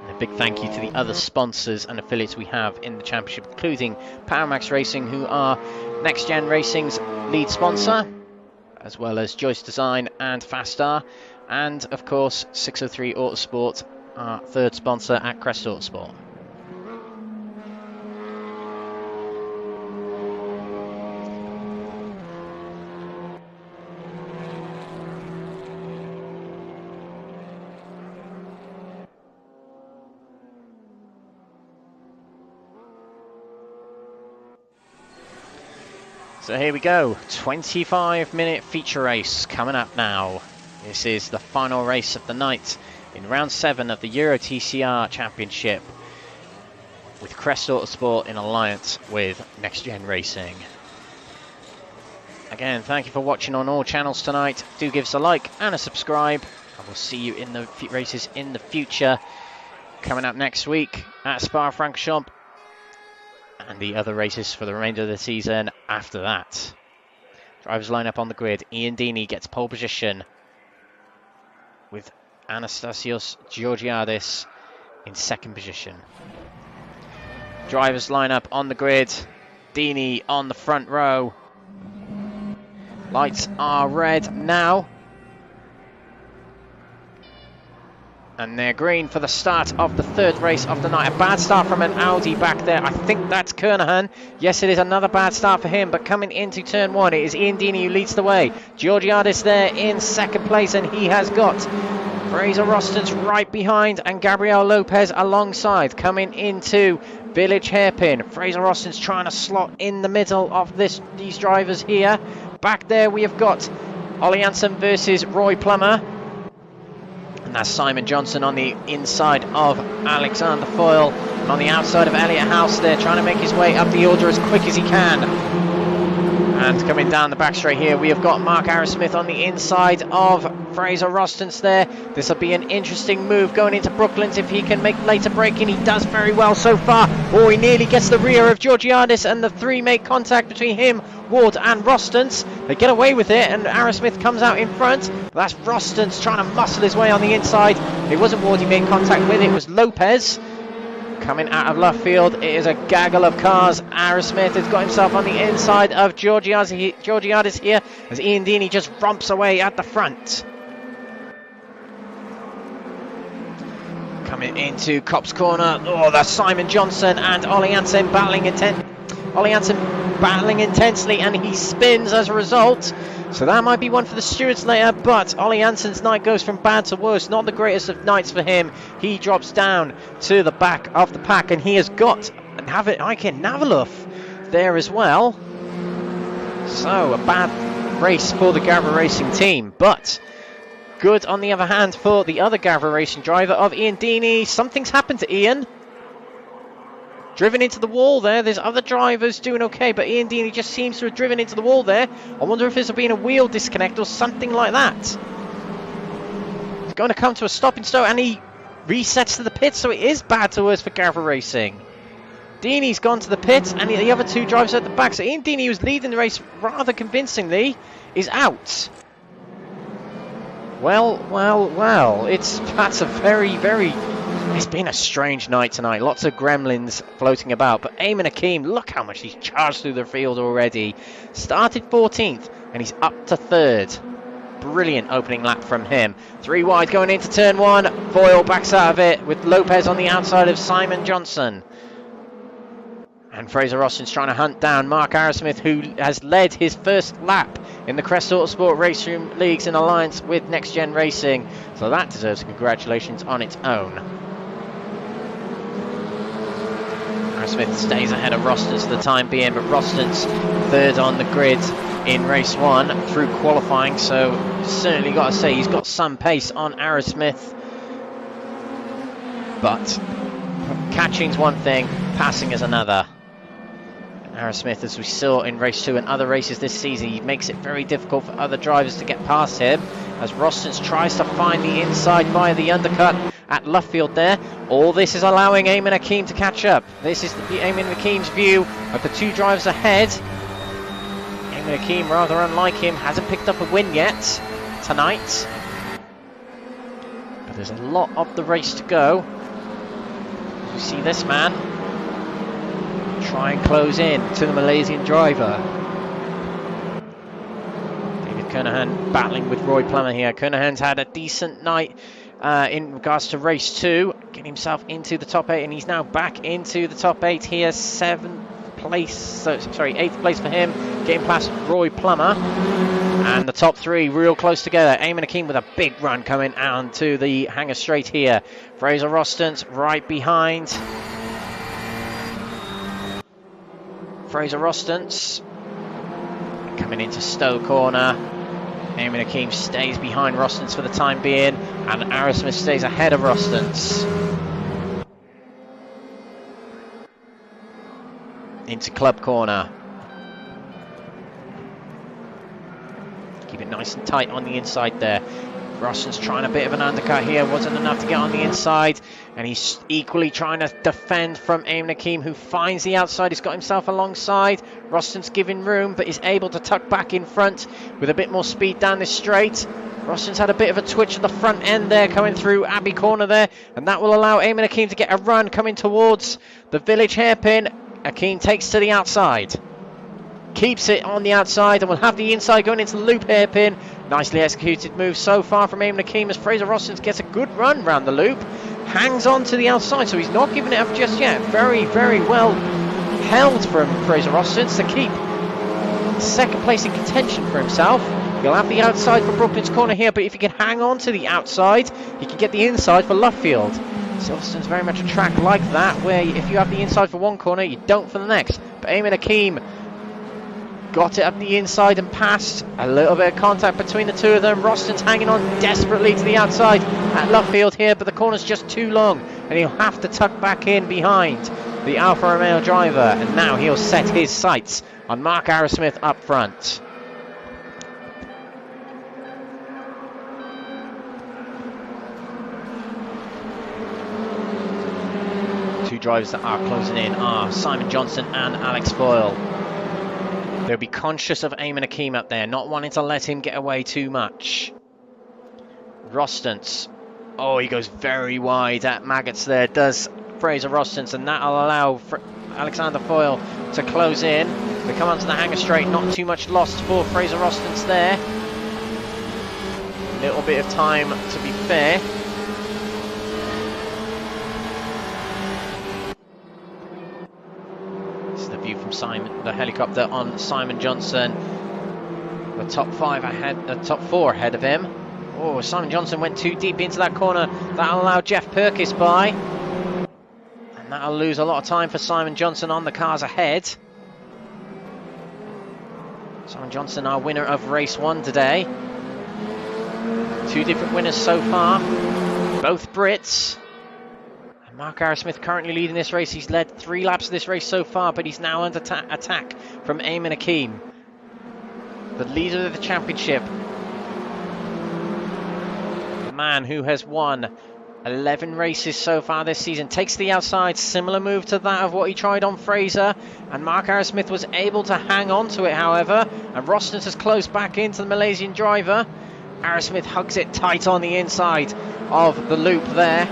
And a big thank you to the other sponsors and affiliates we have in the championship, including PowerMax Racing, who are NXTGEN Racing's lead sponsor, as well as Joyce Design and Fastar, and of course 603 Autosport, our third sponsor at Crest Autosport. So here we go, 25-minute feature race coming up now. This is the final race of the night in round 7 of the Euro TCR Championship with Crest Autosport in alliance with NXTGEN Racing. Again, thank you for watching on all channels tonight. Do give us a like and a subscribe, and we'll see you in the races in the future. Coming up next week at Spa-Francorchamps and the other races for the remainder of the season after that. Drivers line up on the grid. Ian Deeney gets pole position with Anastasios Georgiadis in second position. Drivers line up on the grid. Deeney on the front row. Lights are red now. And they're green for the start of the third race of the night. A bad start from an Audi back there. I think that's Kernahan. Yes, it is another bad start for him. But coming into turn one, it is Ian Deeney who leads the way. Georgiadis there in second place. And he has got Fraser Rostons right behind. And Gabriel Lopez alongside. Coming into Village Hairpin. Fraser Rostons trying to slot in the middle of these drivers here. Back there we have got Ollie Hansen versus Roy Plummer. And that's Simon Johnson on the inside of Alexander Foyle. And on the outside of Elliot House there, trying to make his way up the order as quick as he can. And coming down the back straight here, we have got Mark Arrowsmith on the inside of Fraser Rostons there. This will be an interesting move going into Brooklands if he can make later braking. He does very well so far. Oh, he nearly gets the rear of Georgiadis, and the three make contact between him, Ward and Rostons. They get away with it, and Arrowsmith comes out in front. That's Rostons trying to muscle his way on the inside. It wasn't Ward he made contact with, it was Lopez. Coming out of left field, it is a gaggle of cars. Arrowsmith has got himself on the inside of Georgiadis here, as Ian Deeney just romps away at the front. Coming into Copse Corner, oh, that's Simon Johnson and Ollie Hansen battling intensely, and he spins as a result. So that might be one for the stewards later, but Ollie Hansen's night goes from bad to worse. Not the greatest of nights for him. He drops down to the back of the pack, and he has got Ike Navaluf there as well. So a bad race for the Gavra Racing team, but good on the other hand for the other Gavra Racing driver of Ian Deeney. Something's happened to Ian. Driven into the wall there. There's other drivers doing okay, but Ian Deeney just seems to have driven into the wall there. I wonder if there's been a wheel disconnect or something like that. He's going to come to a stopping start, and he resets to the pits, so it is bad to worse for Gavra Racing. Deeney's gone to the pits, and the other two drivers at the back. So Ian Deeney, who's leading the race rather convincingly, is out. Well. That's a very, very... It's been a strange night tonight. Lots of gremlins floating about. But Eamon Hakeem, look how much he's charged through the field already. Started 14th, and he's up to 3rd. Brilliant opening lap from him. 3 wide going into turn 1. Foyle backs out of it with Lopez on the outside of Simon Johnson. And Fraser Rostons trying to hunt down Mark Arrowsmith, who has led his first lap in the Crest Autosport RaceRoom Leagues in alliance with NXTGEN Racing. So that deserves congratulations on its own. Arrowsmith stays ahead of Rostons for the time being, but Rostons 3rd on the grid in race 1 through qualifying, so certainly got to say he's got some pace on Arrowsmith. But catching's one thing, passing is another. Arrowsmith, as we saw in race 2 and other races this season, he makes it very difficult for other drivers to get past him, as Rostons tries to find the inside via the undercut at Luffield there. All this is allowing Eamon Hakeem to catch up. This is Eamon Hakeem's view of the 2 drivers ahead. Eamon Hakeem, rather unlike him, hasn't picked up a win yet tonight. But there's a lot of the race to go. As we see this man try and close in to the Malaysian driver. David Kernahan battling with Roy Plummer here. Kernahan's had a decent night in regards to race 2, getting himself into the top 8, and he's now back into the top 8 here. 8th place for him, getting past Roy Plummer. And the top 3 real close together. Eamon Hakeem with a big run coming out to the hangar straight here. Fraser Rostons right behind. Fraser Rostons coming into Stowe Corner. Eamon Hakeem stays behind Rostons for the time being, and Arrowsmith stays ahead of Rostons. Into Club Corner. Keep it nice and tight on the inside there. Roston's trying a bit of an undercut here, wasn't enough to get on the inside, and he's equally trying to defend from Eamon Hakeem, who finds the outside. He's got himself alongside. Roston's giving room, but he's able to tuck back in front with a bit more speed down this straight. Roston's had a bit of a twitch at the front end there, coming through Abbey Corner there, and that will allow Eamon Hakeem to get a run coming towards the Village hairpin. Hakeem takes to the outside, keeps it on the outside, and will have the inside going into the loop hairpin. Nicely executed move so far from Eamon Hakeem as Fraser Roston gets a good run round the loop, hangs on to the outside, so he's not giving it up just yet. Very, very well held from Fraser Roston to keep second place in contention for himself. He'll have the outside for Brooklyn's Corner here, but if he can hang on to the outside, he can get the inside for Luffield. Silverstone's very much a track like that, where if you have the inside for one corner, you don't for the next. But Eamon Hakeem got it up the inside and passed. A little bit of contact between the two of them. Roston's hanging on desperately to the outside at Luffield here, but the corner's just too long, and he'll have to tuck back in behind the Alfa Romeo driver. And now he'll set his sights on Mark Arrowsmith up front. Two drivers that are closing in are Simon Johnson and Alex Foyle. They'll be conscious of Eamon Hakeem up there, not wanting to let him get away too much. Rostons. Oh, he goes very wide at Maggots there, does Fraser Rostons, and that'll allow Alexander Foyle to close in. They come onto the hanger straight, not too much lost for Fraser Rostons there. A little bit of time to be fair. View from Simon, the helicopter on Simon Johnson. The top five ahead, the top four ahead of him. Oh, Simon Johnson went too deep into that corner. That'll allow Jeff Perkis by, and that'll lose a lot of time for Simon Johnson on the cars ahead. Simon Johnson, our winner of race one today. Two different winners so far, both Brits. Mark Arrowsmith currently leading this race. He's led 3 laps of this race so far, but he's now under attack from Eamon Hakeem, the leader of the championship. The man who has won 11 races so far this season takes the outside. Similar move to that of what he tried on Fraser, and Mark Arrowsmith was able to hang on to it, however, and Roston has closed back into the Malaysian driver. Arrowsmith hugs it tight on the inside of the loop there.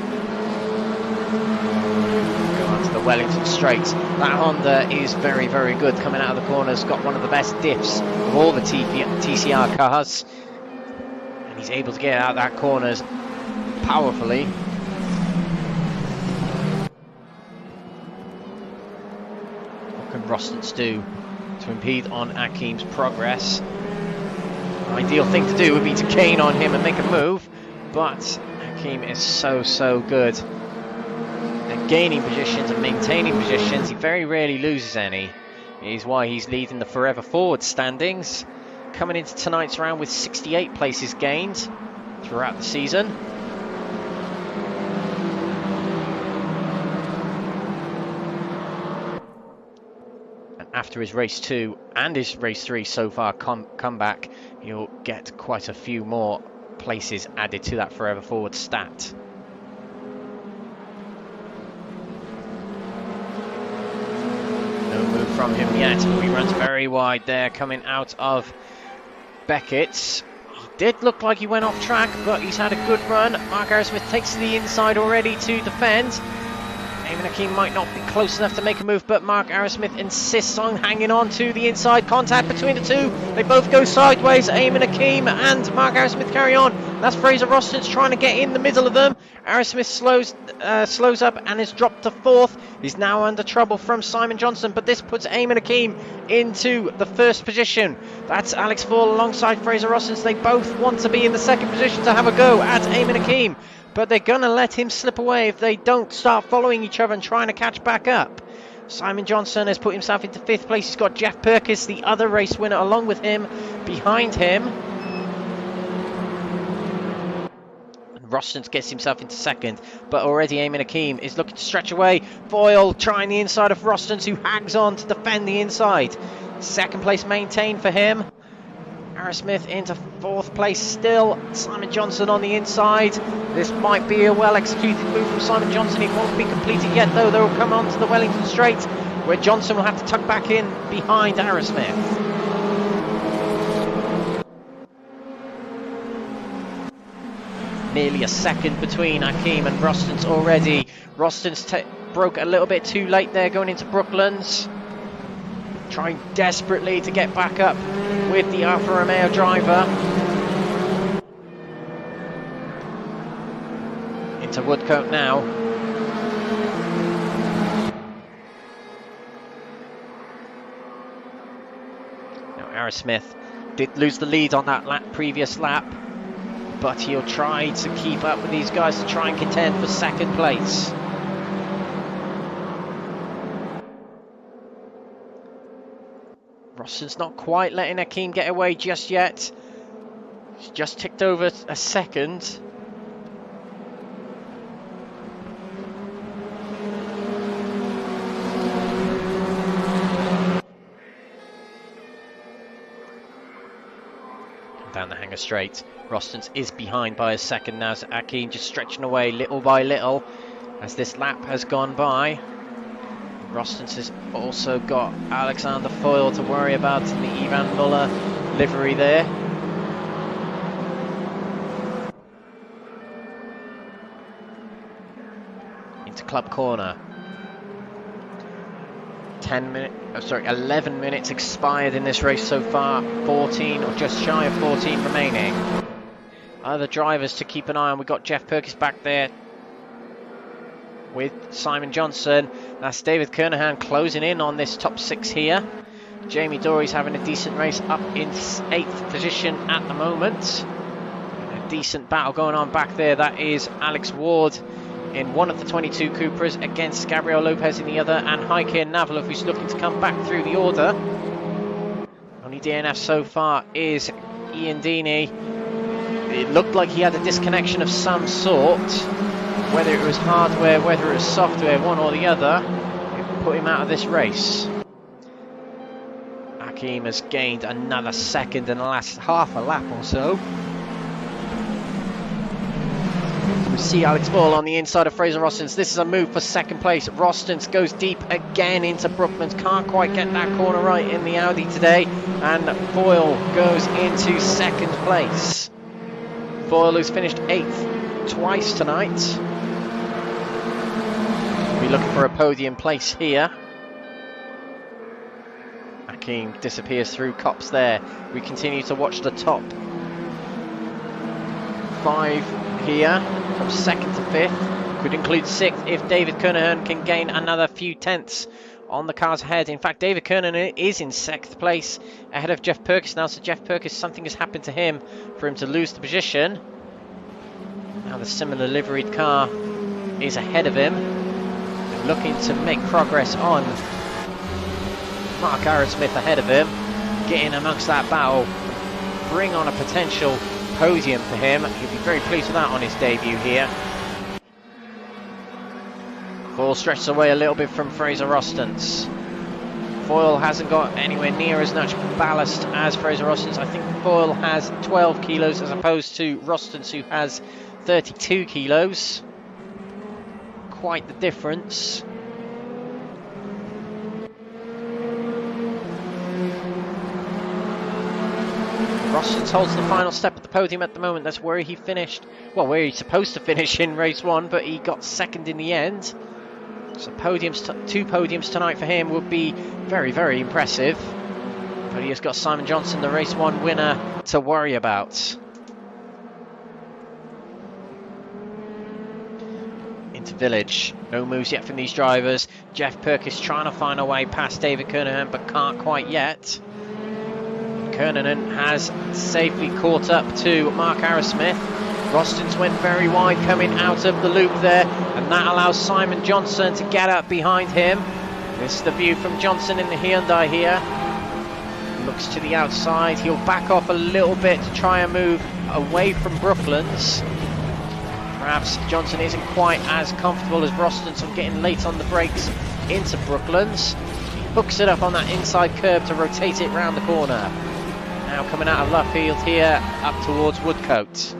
The Wellington straight. That Honda is very, very good coming out of the corners. Got one of the best diffs of all the TCR cars, and he's able to get out that corners powerfully. What can Rostons do to impede on Hakeem's progress? The ideal thing to do would be to cane on him and make a move, but Hakeem is so good and gaining positions and maintaining positions. He very rarely loses any. It is why he's leading the Forever Forward standings, coming into tonight's round with 68 places gained throughout the season. And after his race 2 and his race 3 so far comeback, he'll get quite a few more places added to that Forever Forward stat. Move from him yet, but he runs very wide there coming out of Beckett. He did look like he went off track, but he's had a good run. Mark Arrowsmith takes to the inside already to defend. Eamon Hakeem might not be close enough to make a move, but Mark Arrowsmith insists on hanging on to the inside. Contact between the two. They both go sideways. Eamon Hakeem and Mark Arrowsmith carry on. That's Fraser Rostons trying to get in the middle of them. Arrowsmith slows up and is dropped to 4th. He's now under trouble from Simon Johnson, but this puts Eamon Hakeem into the 1st position. That's Alex Foyle alongside Fraser Rostons. They both want to be in the 2nd position to have a go at Eamon Hakeem, but they're going to let him slip away if they don't start following each other and trying to catch back up. Simon Johnson has put himself into 5th place. He's got Jeff Perkis, the other race winner, along with him, behind him. Rostons gets himself into 2nd, but already Eamon Hakeem is looking to stretch away. Foyle trying the inside of Rostons, who hangs on to defend the inside. 2nd place maintained for him. Aerosmith into 4th place still. Simon Johnson on the inside. This might be a well-executed move from Simon Johnson. It won't be completed yet, though. They will come on to the Wellington Straight, where Johnson will have to tuck back in behind Aerosmith. Nearly a second between Hakim and Rostons already. Rostons broke a little bit too late there going into Brooklands. Trying desperately to get back up with the Alfa Romeo driver. Into Woodcote now. Now Aerosmith did lose the lead on that previous lap, but he'll try to keep up with these guys to try and contend for 2nd place. Rosson's not quite letting Hakim get away just yet. He's just ticked over a second. Down the Hangar Straight, Rostons is behind by a second now, so Hakim just stretching away little by little as this lap has gone by. Rostons has also got Alexander Foyle to worry about in the Ivan Muller livery there. Into Club Corner. 11 minutes expired in this race so far. 14 or just shy of 14 remaining. Other drivers to keep an eye on. We've got Jeff Perkins back there with Simon Johnson. That's David Kernahan closing in on this top 6 here. Jamie Dory's having a decent race up in 8th position at the moment. A decent battle going on back there. That is Alex Ward in one of the 22 Cupras against Gabriel Lopez in the other, and Heike Navalov, who's looking to come back through the order. Only DNF so far is Ian Deeney. It looked like he had a disconnection of some sort. Whether it was hardware, whether it was software, one or the other, it put him out of this race. Hakim has gained another second in the last half a lap or so. We see Alex Foyle on the inside of Fraser Rostons. This is a move for 2nd place. Rostons goes deep again into Brooklands. Can't quite get that corner right in the Audi today. And Foyle goes into 2nd place. Foyle, who's finished 8th twice tonight, be looking for a podium place here. Hakim disappears through Copse there. We continue to watch the top 5 here, from 2nd to 5th. Could include 6th if David Kernahan can gain another few tenths on the cars ahead. In fact, David Kernahan is in 6th place ahead of Jeff Perkins now, so Jeff Perkins, something has happened to him for him to lose the position. Now the similar liveried car is ahead of him, looking to make progress on Mark Aerosmith ahead of him, getting amongst that battle, bring on a potential podium for him. He'll be very pleased with that on his debut here. Foyle stretches away a little bit from Fraser Rostons. Foyle hasn't got anywhere near as much ballast as Fraser Rostons. I think Foyle has 12 kilos as opposed to Rostons, who has 32 kilos. Quite the difference. Rostons holds the final step of the podium at the moment. That's where he finished, well, where he's supposed to finish in race 1, but he got 2nd in the end. So 2 podiums tonight for him would be very, very impressive. But he has got Simon Johnson, the race 1 winner, to worry about. Into Village. No moves yet from these drivers. Jeff Perkins trying to find a way past David Kernahan, but can't quite yet. Kernahan has safely caught up to Mark Aerosmith. Rostons went very wide coming out of the loop there, and that allows Simon Johnson to get up behind him. This is the view from Johnson in the Hyundai here. Looks to the outside. He'll back off a little bit to try and move away from Brooklands. Perhaps Johnson isn't quite as comfortable as Rostons on getting late on the brakes into Brooklands. He hooks it up on that inside curb to rotate it round the corner. Now now coming out of Luffield here, up towards Woodcote.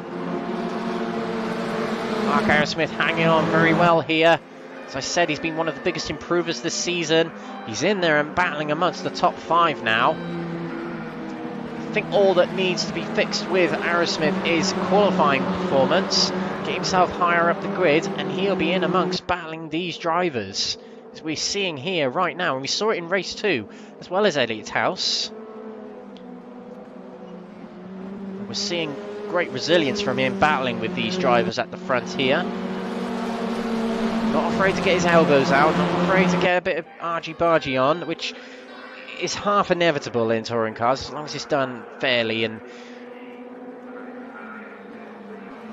Mark Aerosmith hanging on very well here. As I said, he's been one of the biggest improvers this season. He's in there and battling amongst the top 5 now. I think all that needs to be fixed with Aerosmith is qualifying performance, get himself higher up the grid, and he'll be in amongst battling these drivers, as we're seeing here right now, and we saw it in race 2 as well as Elliott House. We're seeing great resilience from him battling with these drivers at the front here. Not afraid to get his elbows out, not afraid to get a bit of argy-bargy on, which is half inevitable in touring cars, as long as it's done fairly and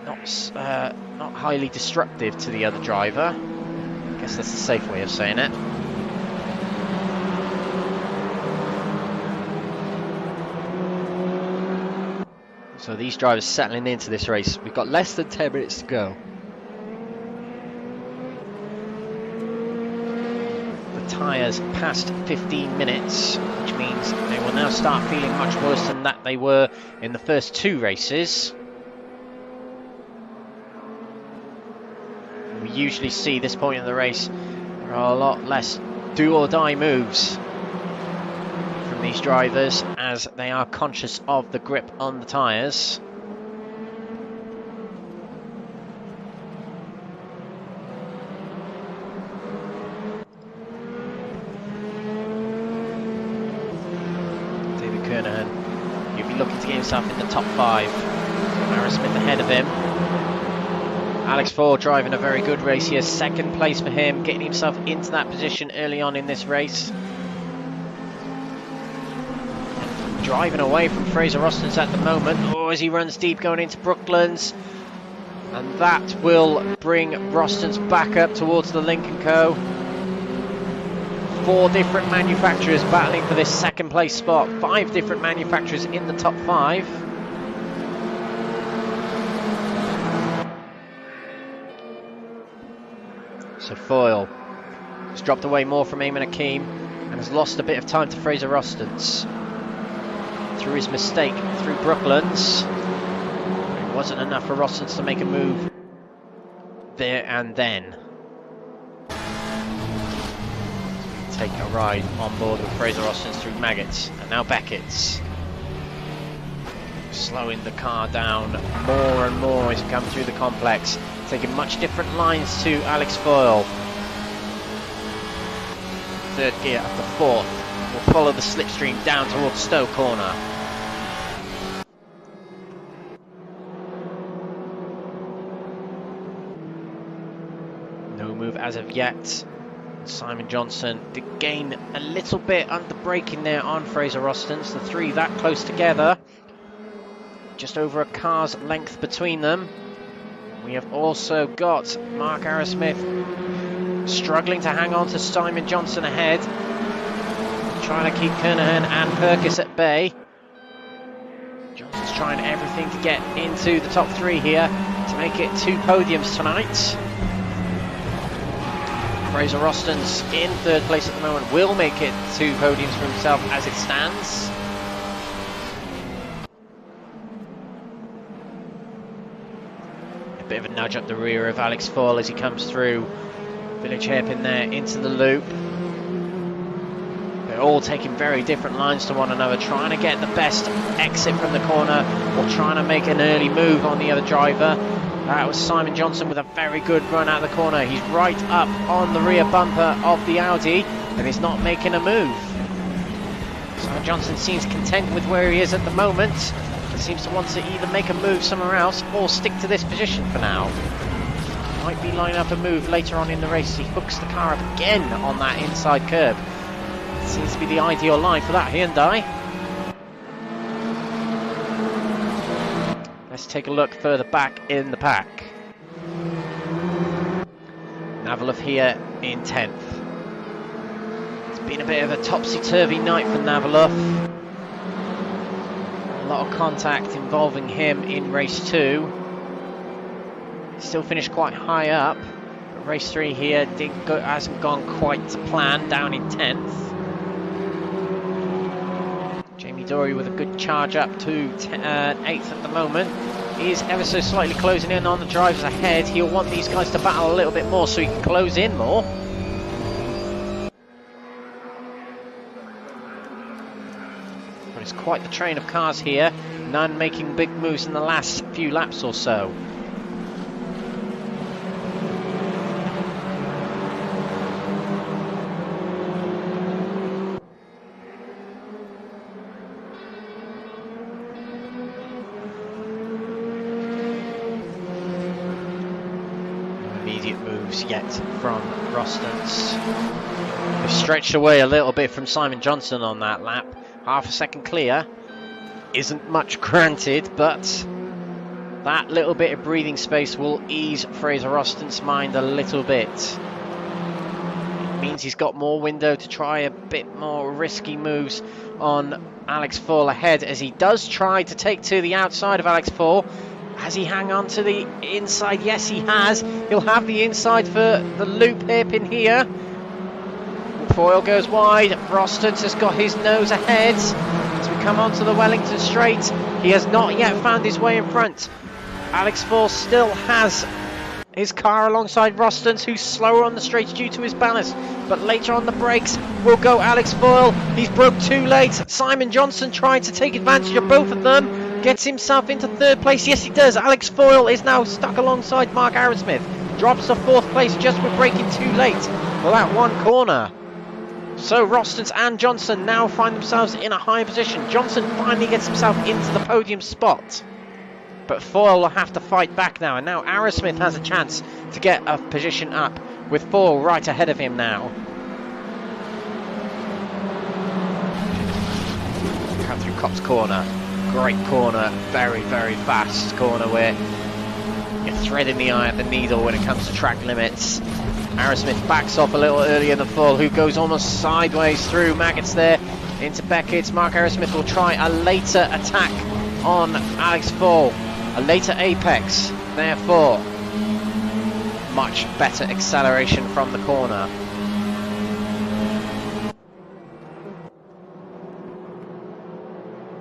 not highly destructive to the other driver. I guess that's the safe way of saying it. So these drivers settling into this race. We've got less than 10 minutes to go. Tyres past 15 minutes, which means they will now start feeling much worse than that they were in the first 2 races. We usually see this point in the race there are a lot less do or die moves from these drivers, as they are conscious of the grip on the tyres. He'll be looking to get himself in the top 5. Aerosmith ahead of him. Alex Ford driving a very good race here. 2nd place for him, getting himself into that position early on in this race. Driving away from Fraser Austin's at the moment. Oh, as he runs deep going into Brooklands. And that will bring Rostons back up towards the Lincoln Co. 4 different manufacturers battling for this 2nd place spot. 5 different manufacturers in the top 5. So Foyle has dropped away more from Eamon Hakeem and has lost a bit of time to Fraser Rostons through his mistake through Brooklands. It wasn't enough for Rostons to make a move there and then. Taking a ride on board with Fraser Austin's through Maggots, and now Beckett's slowing the car down more and more as he comes through the complex, taking much different lines to Alex Foyle. 3rd gear up to 4th, will follow the slipstream down towards Stowe Corner. No move as of yet. Simon Johnson did gain a little bit under braking there on Fraser Rostons. The 3 that close together, just over a car's length between them. We have also got Mark Aerosmith struggling to hang on to Simon Johnson ahead, trying to keep Kernahan and Perkis at bay. Johnson's trying everything to get into the top 3 here to make it 2 podiums tonight. Fraser Rostons in 3rd place at the moment, will make it 2 podiums for himself as it stands. A bit of a nudge up the rear of Alex Foyle as he comes through Village Hairpin there into the loop. They're all taking very different lines to one another, trying to get the best exit from the corner or trying to make an early move on the other driver. That was Simon Johnson with a very good run out of the corner. He's right up on the rear bumper of the Audi and is not making a move. Simon Johnson seems content with where he is at the moment. He seems to want to either make a move somewhere else or stick to this position for now. Might be lining up a move later on in the race. He hooks the car up again on that inside curb. Seems to be the ideal line for that Hyundai. Let's take a look further back in the pack. Navalov here in 10th. It's been a bit of a topsy-turvy night for Navalov. A lot of contact involving him in race 2. Still finished quite high up, but race 3 here hasn't gone quite to plan, down in 10th. Midori with a good charge up to 8th at the moment. He is ever so slightly closing in on the drivers ahead. He'll want these guys to battle a little bit more so he can close in more. But it's quite the train of cars here. None making big moves in the last few laps or so. Moves yet from Rostons. They've stretched away a little bit from Simon Johnson on that lap. Half a second clear isn't much granted, but that little bit of breathing space will ease Fraser Rostons' mind a little bit. It means he's got more window to try a bit more risky moves on Alex Fall ahead, as he does try to take to the outside of Alex Fall. Has he hang on to the inside? Yes, he has. He'll have the inside for the loop hairpin here. Foil goes wide. Rostons has got his nose ahead as we come onto the Wellington Straight. He has not yet found his way in front. Alex Fall still has his car alongside Rostons, who's slower on the straights due to his ballast. But later on the brakes will go Alex Foyle. He's broke too late. Simon Johnson trying to take advantage of both of them. Gets himself into 3rd place. Yes, he does. Alex Foyle is now stuck alongside Mark Arrowsmith. Drops to 4th place just for braking too late for that one corner. So Rostons and Johnson now find themselves in a high position. Johnson finally gets himself into the podium spot. But Foyle will have to fight back now. And now Arrowsmith has a chance to get a position up, with Foyle right ahead of him now. Cut through Copse Corner. Great corner, very, very fast corner where you're threading the eye at the needle when it comes to track limits. Arrowsmith backs off a little earlier than Fall, who goes almost sideways through Maggots there into Beckett's. Mark Arrowsmith will try a later attack on Alex Fall, a later apex, therefore much better acceleration from the corner.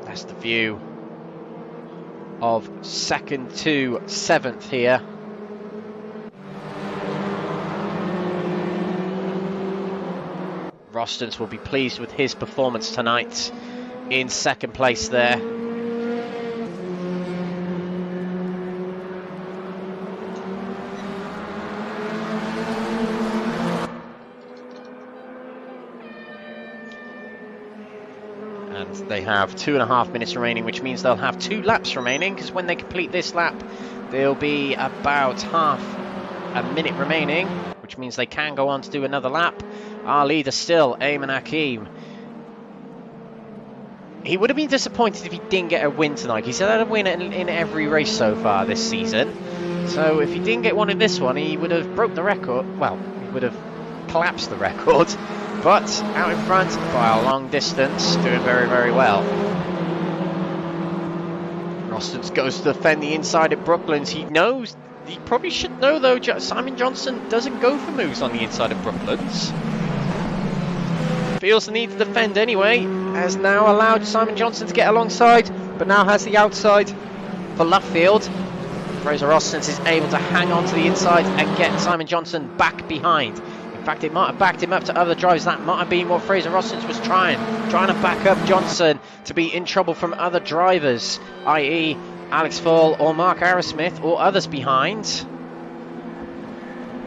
That's the view of 2nd to 7th here. Rostons will be pleased with his performance tonight in 2nd place there. They have 2.5 minutes remaining, which means they'll have 2 laps remaining, because when they complete this lap, there'll be about half a minute remaining, which means they can go on to do another lap. Our leader still, Ayman Hakim. He would have been disappointed if he didn't get a win tonight. He's had a win in every race so far this season. So if he didn't get one in this one, he would have broke the record. Well, he would have collapsed the record. But out in front by a long distance, doing very, very well. Rostons goes to defend the inside at Brooklands. He knows, he probably should know though, Simon Johnson doesn't go for moves on the inside of Brooklands. Feels the need to defend anyway, has now allowed Simon Johnson to get alongside, but now has the outside for Luffield. Fraser Rostons is able to hang on to the inside and get Simon Johnson back behind. In fact, it might have backed him up to other drivers. That might have been what Fraser Rostons was trying to back up Johnson to be in trouble from other drivers, i.e. Alex Fall or Mark Arrowsmith or others behind.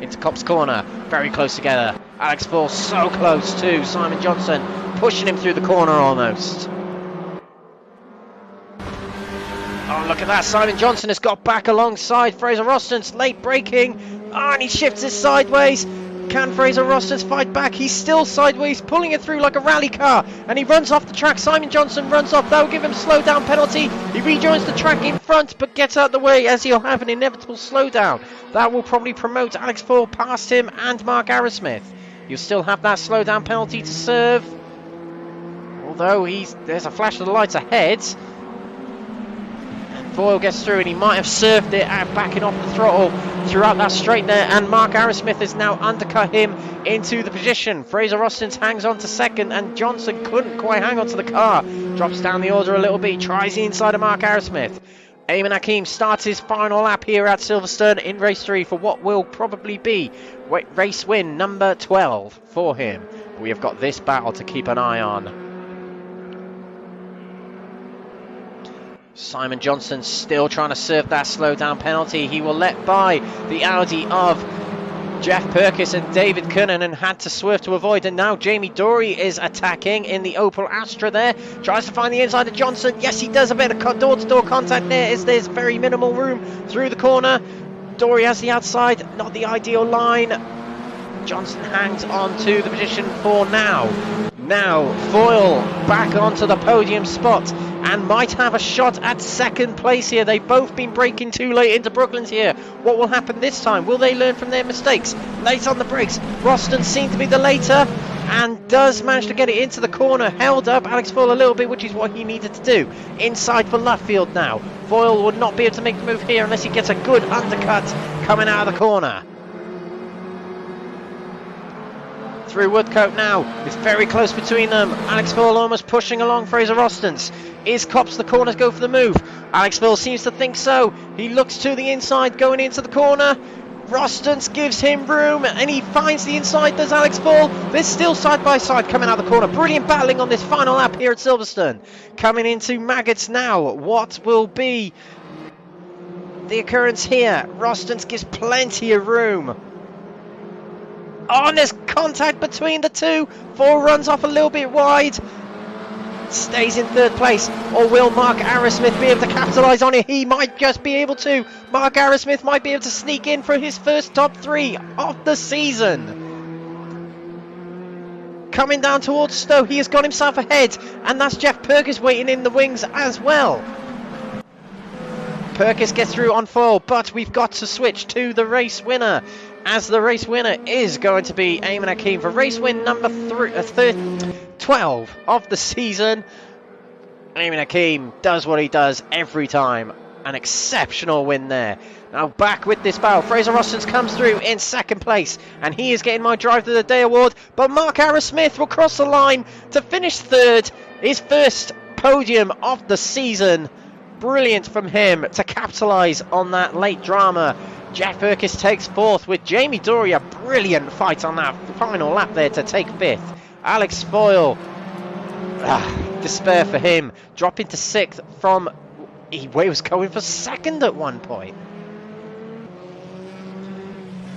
Into Copse Corner, very close together. Alex Fall so close to Simon Johnson, pushing him through the corner almost. Oh, look at that. Simon Johnson has got back alongside Fraser Rostons, late braking. Oh, and he shifts it sideways. Can Fraser Rostons fight back? He's still sideways, pulling it through like a rally car, and he runs off the track. Simon Johnson runs off. That will give him slowdown penalty. He rejoins the track in front, but gets out of the way as he'll have an inevitable slowdown. That will probably promote Alex Fall past him and Mark Arrowsmith. You'll still have that slowdown penalty to serve, although there's a flash of the lights ahead. And Foyle gets through, and he might have served it and backing off the throttle throughout that straight there, and Mark Arrowsmith has now undercut him into the position. Fraser Austin hangs on to second, and Johnson couldn't quite hang on to the car. Drops down the order a little bit, tries the inside of Mark Arrowsmith. Eamon Hakeem starts his final lap here at Silverstone in race 3 for what will probably be race win number 12 for him. We have got this battle to keep an eye on. Simon Johnson still trying to serve that slow down penalty. He will let by the Audi of Jeff Purkis and David Kernan had to swerve to avoid, and now Jamie Dory is attacking in the Opel Astra there. Tries to find the inside of Johnson. Yes, he does a bit of door-to-door contact there as there's very minimal room through the corner. Dory has the outside, not the ideal line. Johnson hangs on to the position for now. Now Foyle back onto the podium spot and might have a shot at second place here. They've both been braking too late into Brooklands here. What will happen this time? Will they learn from their mistakes? Late on the brakes. Roston seemed to be the later and does manage to get it into the corner. Held up Alex Foyle a little bit, which is what he needed to do. Inside for Luffield now. Foyle would not be able to make the move here unless he gets a good undercut coming out of the corner. Through Woodcote now, it's very close between them. Alex Foyle almost pushing along Fraser Rostons. Is Copse the corner go for the move? Alex Foyle seems to think so. He looks to the inside going into the corner. Rostons gives him room and he finds the inside, does Alex Foyle. They're still side by side coming out of the corner. Brilliant battling on this final lap here at Silverstone. Coming into Maggots now. What will be the occurrence here? Rostons gives plenty of room. Oh, and there's contact between the two. Foyle runs off a little bit wide. Stays in third place. Or will Mark Arrowsmith be able to capitalise on it? He might just be able to. Mark Arrowsmith might be able to sneak in for his first top 3 of the season. Coming down towards Stowe, he has got himself ahead. And that's Jeff Purkis waiting in the wings as well. Purkis gets through on Foyle, but we've got to switch to the race winner, as the race winner is going to be Eamon Hakeem for race win number 12 of the season. Eamon Hakeem does what he does every time. An exceptional win there. Now back with this battle. Fraser Rostons comes through in second place, and he is getting my Drive of the Day award, but Mark Arrowsmith will cross the line to finish third, his first podium of the season. Brilliant from him to capitalise on that late drama. Jeff Purkis takes fourth with Jamie Dory. A brilliant fight on that final lap there to take fifth. Alex Foyle, despair for him, dropping to sixth from he was going for second at one point,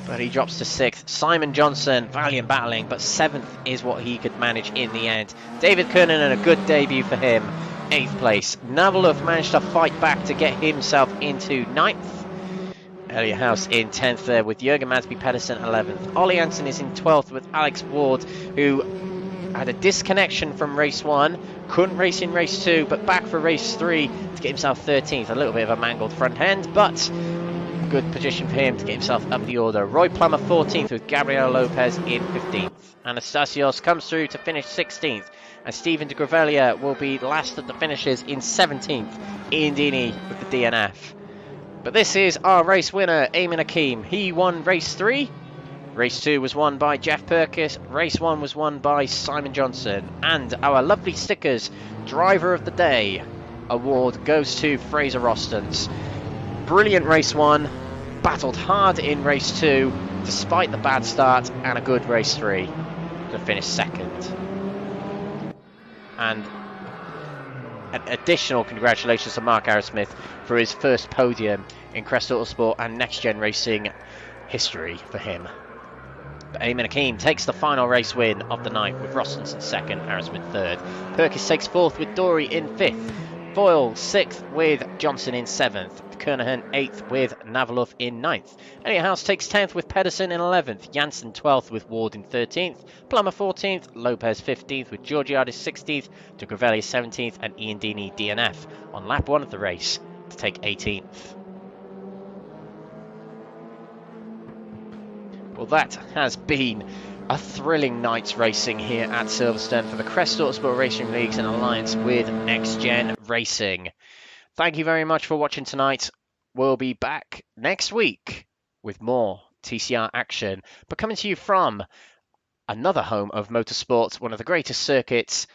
but he drops to sixth. Simon Johnson, valiant battling, but seventh is what he could manage in the end. David Kernan, and a good debut for him, 8th place. Navalov managed to fight back to get himself into 9th. Elliot House in 10th there with Jürgen Madsby Pedersen 11th. Ollie Hansen is in 12th with Alex Ward, who had a disconnection from race 1, couldn't race in race 2, but back for race 3 to get himself 13th. A little bit of a mangled front end, but a good position for him to get himself up the order. Roy Plummer 14th with Gabriel Lopez in 15th. Anastasios comes through to finish 16th. And Stephen de Gravelia will be last of the finishers in 17th. Ian Deeney with the DNF. But this is our race winner, Eamon Hakeem. He won race 3. Race 2 was won by Jeff Purkis. Race 1 was won by Simon Johnson. And our lovely stickers, Driver of the Day award goes to Fraser Rostons. Brilliant race 1. Battled hard in race 2, despite the bad start, and a good race 3 to finish second. And an additional congratulations to Mark Arrowsmith for his first podium in Crest Autosport and Next Gen Racing history for him. But Eamon Hakeem takes the final race win of the night with Rostons in second, Arrowsmith third. Purkis takes fourth with Dory in fifth. Foyle 6th with Johnson in 7th. Kernahan 8th with Navalov in 9th. Elliot House takes 10th with Pedersen in 11th. Janssen 12th with Ward in 13th. Plummer 14th. Lopez 15th with Georgiadis 16th. De Gravelia 17th and Ian Deeney DNF on lap 1 of the race to take 18th. Well, that has been a thrilling night's racing here at Silverstone for the Crest Autosport Racing Leagues in alliance with NXTGEN Racing. Thank you very much for watching tonight. We'll be back next week with more TCR action, but coming to you from another home of motorsport, one of the greatest circuits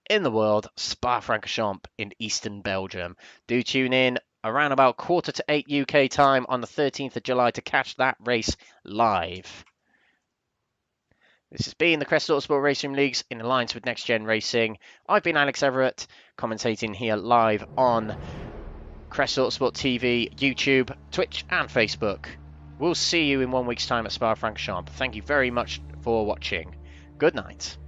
in the world, Spa-Francorchamps in eastern Belgium. Do tune in around about 7:45 UK time on the 13th of July to catch that race live. This has been the Crest Autosport Racing Leagues in alliance with Next Gen Racing. I've been Alex Everett, commentating here live on Crest Autosport TV, YouTube, Twitch and Facebook. We'll see you in 1 week's time at Spa-Francorchamps. Thank you very much for watching. Good night.